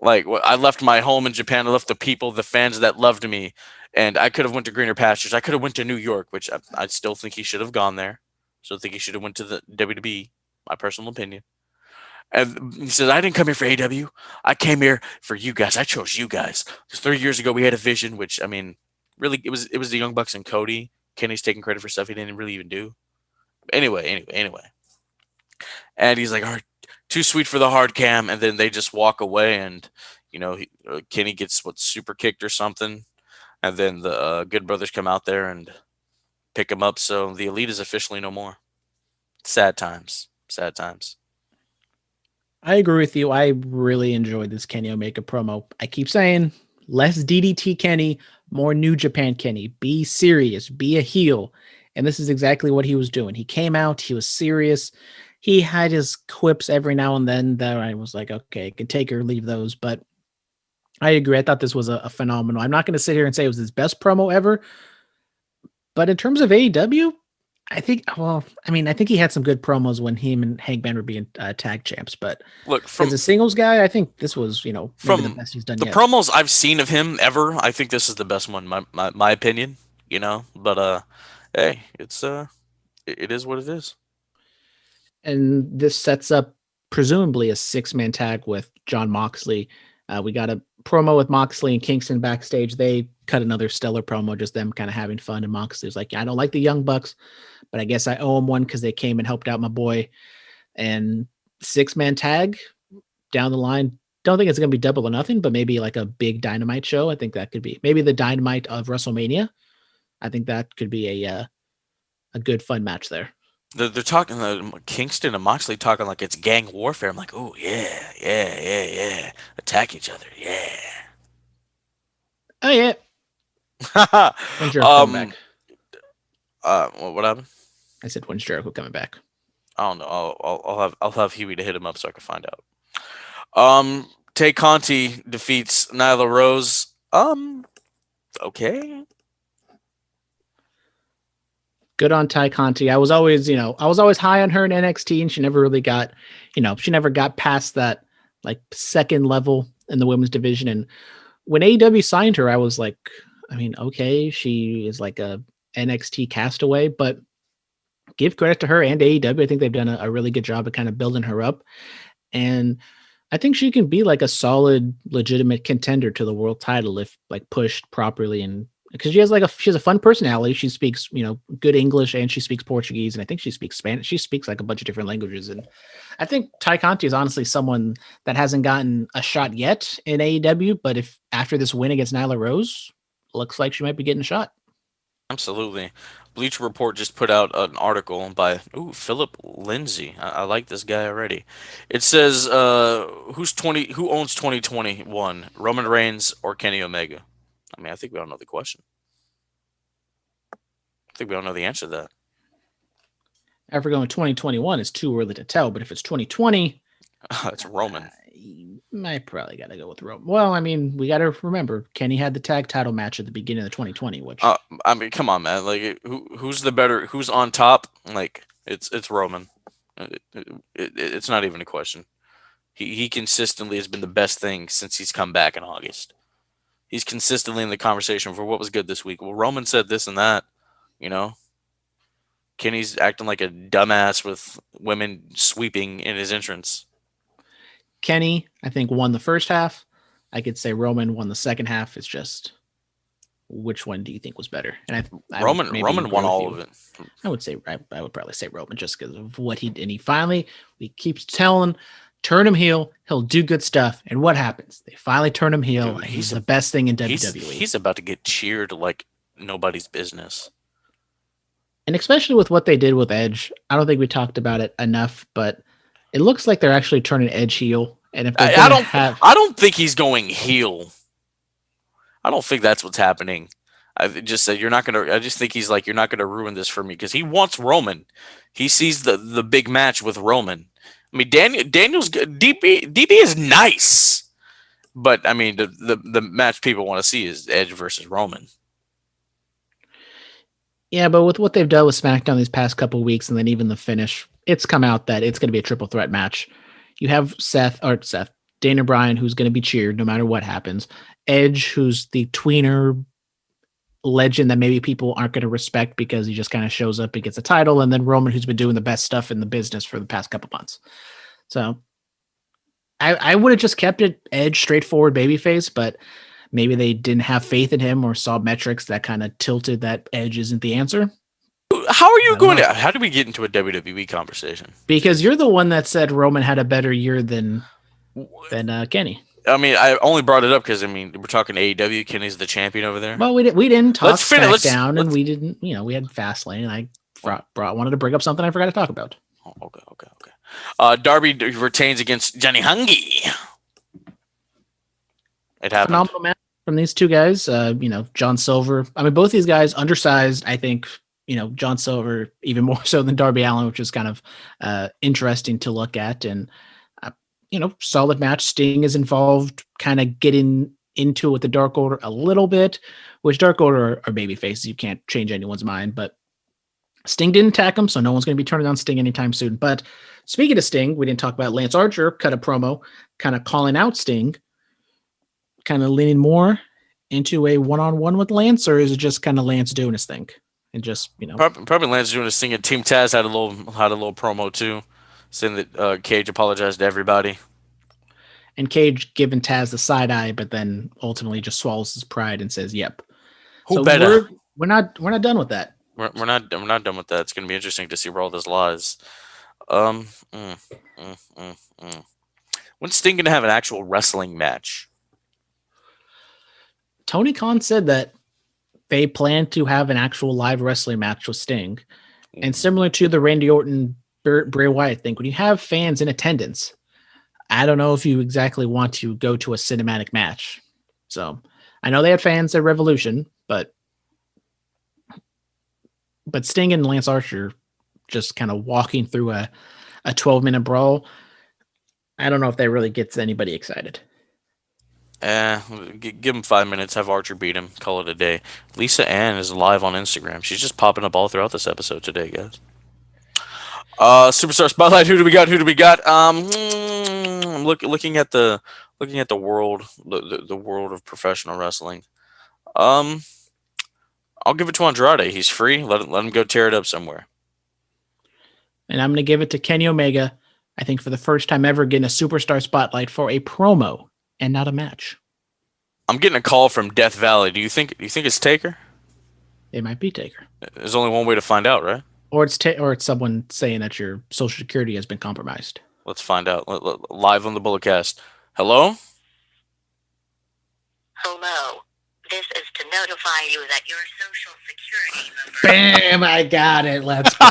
Like, I left my home in Japan. I left the people, the fans that loved me, and I could have went to greener pastures. I could have went to New York, which I still think he should have gone there. Still think he should have went to the WWE. My personal opinion." And he says, "I didn't come here for AW. I came here for you guys. I chose you guys. Because 30 years ago we had a vision, which I mean, really, it was the Young Bucks and Cody. Kenny's taking credit for stuff he didn't really even do. Anyway. And he's like, all right, too sweet for the hard cam. And then they just walk away, and Kenny gets super kicked or something. And then the Good Brothers come out there and pick him up. So the Elite is officially no more. Sad times. Sad times. I agree with you. I really enjoyed this Kenny Omega promo. I keep saying less DDT Kenny, more New Japan Kenny. Be serious, be a heel. And this is exactly what he was doing. He came out, he was serious. He had his quips every now and then that I was like, okay, I can take or leave those. But I agree. I thought this was a phenomenal. I'm not going to sit here and say it was his best promo ever. But in terms of AEW, I think he had some good promos when him and Hangman were being tag champs. But look, as a singles guy, I think this was, from the best he's done the yet. promos I've seen of him ever, I think this is the best one, my opinion, But hey, it is what it is. And this sets up presumably a 6-man tag with Jon Moxley. We got a promo with Moxley and Kingston backstage. They cut another stellar promo, just them kind of having fun. And Moxley was like, I don't like the Young Bucks, but I guess I owe them one because they came and helped out my boy. And 6-man tag down the line. Don't think it's going to be double or nothing, but maybe like a big Dynamite show. I think that could be maybe the Dynamite of WrestleMania. I think that could be a good fun match there. They're talking, Kingston and Moxley talking like it's gang warfare. I'm like, oh, yeah. Attack each other, yeah. Oh, yeah. When's Jericho coming back? What happened? I said, when's Jericho coming back? I don't know. I'll have Huey to hit him up so I can find out. Tay Conti defeats Nyla Rose. Okay. Good on Ty Conti. I was always high on her in NXT, and she never really got, she never got past that like second level in the women's division. And when AEW signed her, I was like, I mean, okay, she is like a NXT castaway, but give credit to her and AEW. I think they've done a really good job of kind of building her up. And I think she can be like a solid, legitimate contender to the world title if like pushed properly, and because she has a fun personality. She speaks, good English, and she speaks Portuguese, and I think she speaks Spanish. She speaks like a bunch of different languages. And I think Ty Conti is honestly someone that hasn't gotten a shot yet in AEW, but if after this win against Nyla Rose, looks like she might be getting a shot. Absolutely. Bleacher Report just put out an article by Phillip Lindsay. I like this guy already. It says who owns 2021, Roman Reigns or Kenny Omega? I mean, I think we all know the question. I think we all know the answer to that. After going 2021 is too early to tell, but if it's 2020, it's Roman. I probably got to go with Roman. Well, I mean, we got to remember Kenny had the tag title match at the beginning of 2020, which I mean, come on, man. Like, who's the better? Who's on top? Like, it's Roman. It's not even a question. He consistently has been the best thing since he's come back in August. He's consistently in the conversation for what was good this week. Well, Roman said this and that, you know. Kenny's acting like a dumbass with women sweeping in his entrance. Kenny, I think, won the first half. I could say Roman won the second half. It's just which one do you think was better? And Roman won all of it. I would say I would probably say Roman just because of what he did. And he keeps telling, turn him heel. He'll do good stuff. And what happens? They finally turn him heel. Dude, he's the best thing in WWE. He's about to get cheered like nobody's business. And especially with what they did with Edge, I don't think we talked about it enough, but it looks like they're actually turning Edge heel. And if I don't think he's going heel. I don't think that's what's happening. I just said I just think he's like, you're not gonna ruin this for me because he wants Roman. He sees the big match with Roman. I mean, Daniel's good. DB is nice, but I mean the match people want to see is Edge versus Roman. Yeah, but with what they've done with SmackDown these past couple of weeks, and then even the finish, it's come out that it's going to be a triple threat match. You have Daniel Bryan, who's going to be cheered no matter what happens. Edge, who's the tweener legend that maybe people aren't going to respect because he just kind of shows up and gets a title. And then Roman, who's been doing the best stuff in the business for the past couple months. So I would have just kept it Edge, straightforward babyface, but maybe they didn't have faith in him or saw metrics that kind of tilted that Edge isn't the answer. How are you going to? How do we get into a WWE conversation? Because you're the one that said Roman had a better year than Kenny. I mean, I only brought it up because we're talking AEW. Kenny's the champion over there. Well, we didn't talk SmackDown, and we didn't. We had Fastlane, and I wanted to bring up something I forgot to talk about. Oh, okay. Darby retains against Johnny Hungy. It happened. Phenomenal match from these two guys. John Silver. I mean, both these guys undersized. I think. John Silver even more so than Darby Allin, which is kind of interesting to look at. And, solid match. Sting is involved, kind of getting into it with the Dark Order a little bit, which Dark Order are baby faces. You can't change anyone's mind, but Sting didn't attack him, so no one's going to be turning on Sting anytime soon. But speaking of Sting, we didn't talk about Lance Archer, cut a promo, kind of calling out Sting, kind of leaning more into a one-on-one with Lance, or is it just kind of Lance doing his thing? And just, probably Lance doing his thing. And Team Taz had a little promo too, saying that Cage apologized to everybody. And Cage giving Taz the side eye, but then ultimately just swallows his pride and says, "Yep." Who better? We're not done with that. We're not done with that. It's going to be interesting to see where all this lies. When's Sting going to have an actual wrestling match? Tony Khan said that they plan to have an actual live wrestling match with Sting. And similar to the Randy Orton, Bray Wyatt thing, when you have fans in attendance, I don't know if you exactly want to go to a cinematic match. So I know they had fans at Revolution, but Sting and Lance Archer just kind of walking through a 12-minute brawl, I don't know if that really gets anybody excited. Give him 5 minutes, have Archer beat him, call it a day. Lisa Ann is live on Instagram. She's just popping up all throughout this episode today, guys. Superstar Spotlight. Who do we got? I'm looking at the world, the world of professional wrestling. I'll give it to Andrade. He's free. Let him go tear it up somewhere. And I'm going to give it to Kenny Omega. I think for the first time ever, getting a Superstar Spotlight for a promo and not a match. I'm getting a call from Death Valley. Do you think it's Taker? It might be Taker. There's only one way to find out, right? Or it's someone saying that your social security has been compromised. Let's find out. Live on the Bulletcast. Hello? Hello. This is to know notify you that your social security number. Bam! I got it. Let's go.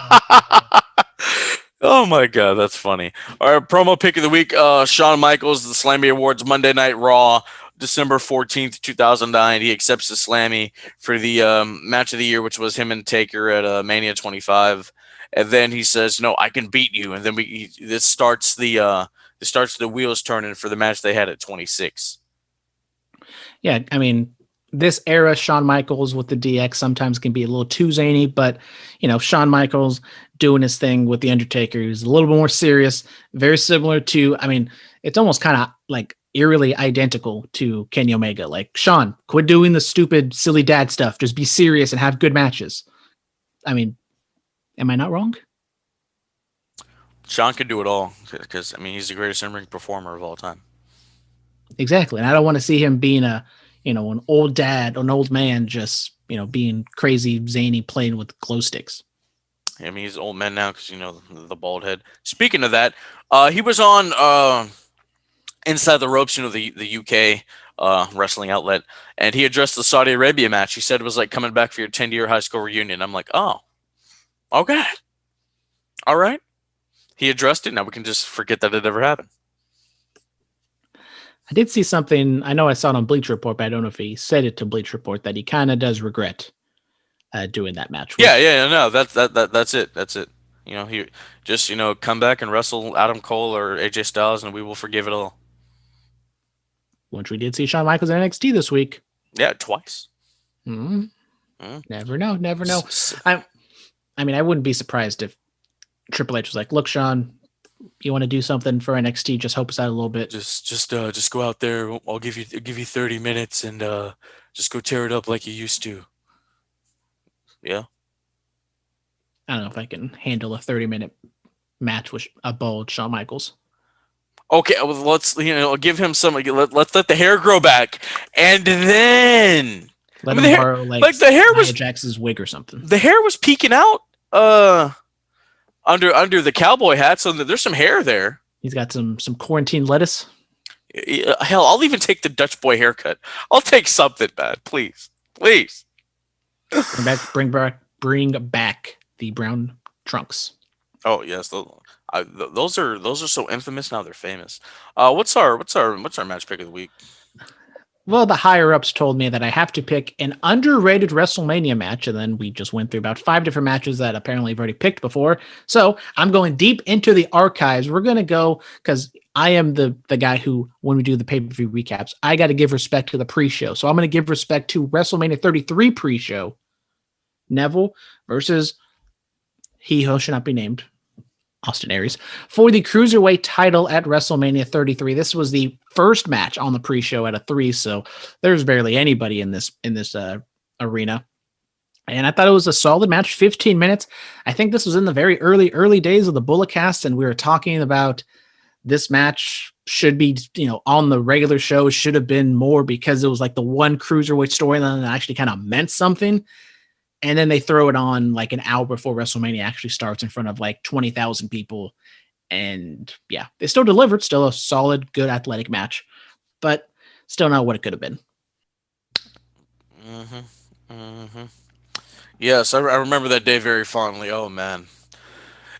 Oh my god, that's funny. All right, promo pick of the week: Shawn Michaels, the Slammy Awards, Monday Night Raw, December 14th, 2009. He accepts the Slammy for the match of the year, which was him and Taker at Mania 25. And then he says, "No, I can beat you." And then this starts the wheels turning for the match they had at 26. Yeah, I mean, this era, Shawn Michaels with the DX sometimes can be a little too zany, but Shawn Michaels doing his thing with the Undertaker, who's a little bit more serious, very similar to. I mean, it's almost kind of like eerily identical to Kenny Omega. Like, Shawn, quit doing the stupid, silly dad stuff. Just be serious and have good matches. I mean, am I not wrong? Shawn can do it all because he's the greatest in-ring performer of all time. Exactly, and I don't want to see him being an old dad, an old man, just being crazy, zany, playing with glow sticks. He's an old man now because the bald head. Speaking of that, he was on Inside the Ropes, the UK wrestling outlet, and he addressed the Saudi Arabia match. He said it was like coming back for your 10-year high school reunion. I'm like, oh, okay, all right. He addressed it. Now we can just forget that it ever happened. I did see something. I know I saw it on Bleach Report, but I don't know if he said it to Bleach Report that he kind of does regret doing that match. Yeah, no, that's it. That's it. He just come back and wrestle Adam Cole or AJ Styles, and we will forgive it all. Which we did see Shawn Michaels in NXT this week. Yeah, twice. Mm-hmm. Never know. I wouldn't be surprised if Triple H was like, "Look, Shawn, you want to do something for NXT? Just help us out a little bit. Just go out there. I'll give you 30 minutes and just go tear it up like you used to." Yeah. I don't know if I can handle a 30-minute match with a bald Shawn Michaels. Okay, well, let's give him some. Let's let the hair grow back, and then let him borrow like the hair was Jax's wig or something. The hair was peeking out under the cowboy hat, so there's some hair there. He's got some quarantine lettuce. Hell, I'll even take the Dutch boy haircut. I'll take something bad, please. Bring back the brown trunks. Oh yes, those are so infamous now they're famous. What's our match pick of the week? Well, the higher ups told me that I have to pick an underrated WrestleMania match, and then we just went through about 5 different matches that apparently I've already picked before. So I'm going deep into the archives. We're gonna go because I am the guy who, when we do the pay-per-view recaps, I got to give respect to the pre-show. So I'm going to give respect to WrestleMania 33 pre-show. Neville versus he who should not be named, Austin Aries, for the Cruiserweight title at WrestleMania 33. This was the first match on the pre-show at a 3, so there's barely anybody in this arena. And I thought it was a solid match, 15 minutes. I think this was in the very early days of the Bulletcast, and we were talking about this match should be, on the regular show, should have been more because it was like the one Cruiserweight storyline that actually kind of meant something. And then they throw it on like an hour before WrestleMania actually starts in front of like 20,000 people. And yeah, they still delivered, still a solid, good, athletic match, but still not what it could have been. Yes, I remember that day very fondly. Oh, man.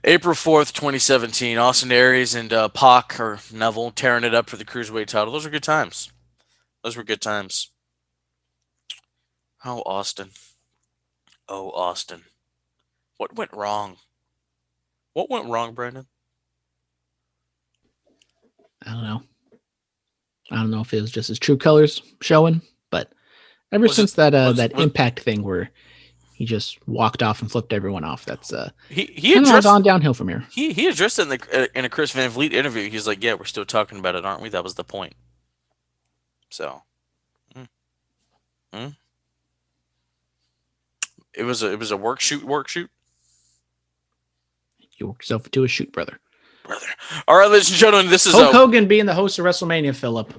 April 4th, 2017, Austin Aries and Pac or Neville tearing it up for the Cruiserweight title. Those were good times. Oh, Austin. Oh, Austin. What went wrong? What went wrong, Brandon? I don't know. I don't know if it was just his true colors showing, but ever since that Impact thing where he just walked off and flipped everyone off, that's he addressed on downhill from here. He addressed it in a Chris Van Vliet interview. He's like, "Yeah, we're still talking about it, aren't we? That was the point." So, it was a work shoot. You worked yourself into a shoot, brother. All right, ladies and gentlemen, this is Hulk Hogan being the host of WrestleMania. Phillip,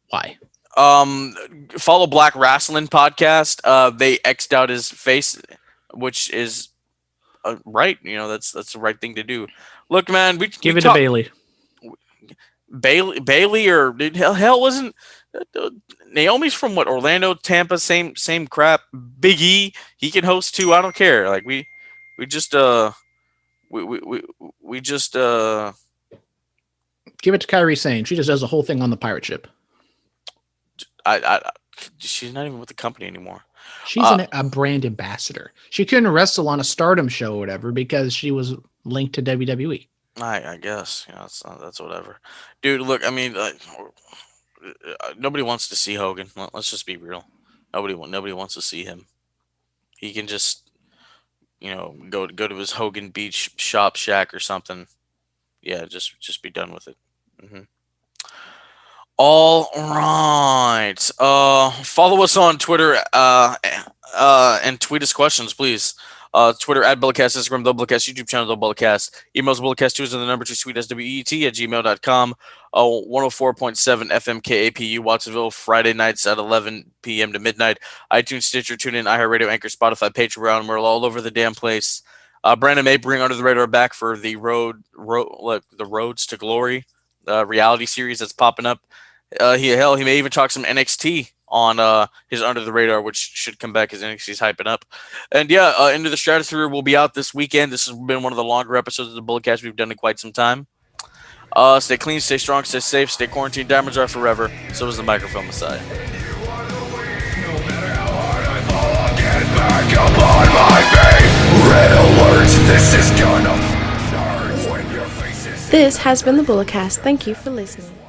why? Follow Black Wrestling Podcast. They X'd out his face, which is right. That's the right thing to do. Look, man, we give it to Bailey. Bailey or hell wasn't Naomi's from what? Orlando, Tampa, same crap. Big E, he can host too. I don't care. Like we just we just Give it to Kyrie Sane. She just does the whole thing on the pirate ship. I she's not even with the company anymore. She's a brand ambassador. She couldn't wrestle on a Stardom show or whatever because she was linked to WWE. I guess that's whatever, dude. Look, I mean, nobody wants to see Hogan. Let's just be real. Nobody wants to see him. He can just go to his Hogan Beach shop shack or something. Yeah, just be done with it. All right. Follow us on Twitter and tweet us questions, please. Twitter @BulletCast, Instagram BulletCast, YouTube channel BulletCast. Emails BulletCast2 is in the number 2 sweet SWET@gmail.com. 104.7 FM KAPU Watsonville, Friday nights at 11 p.m. to midnight. iTunes, Stitcher, TuneIn, iHeartRadio, Anchor, Spotify, Patreon. We're all over the damn place. Brandon may bring Under the Radar back for the the Roads to Glory reality series that's popping up. He may even talk some NXT on his Under the Radar, which should come back as NXT's hyping up. And Into the Stratosphere will be out this weekend. This has been one of the longer episodes of the Bulletcast we've done in quite some time. Stay clean, stay strong, stay safe, stay quarantined. Diamonds are forever. So is the Microphone Messiah. Back up on my feet. Red alert, this is gonna burn when your face is. This has been the Bulletcast. Thank you for listening.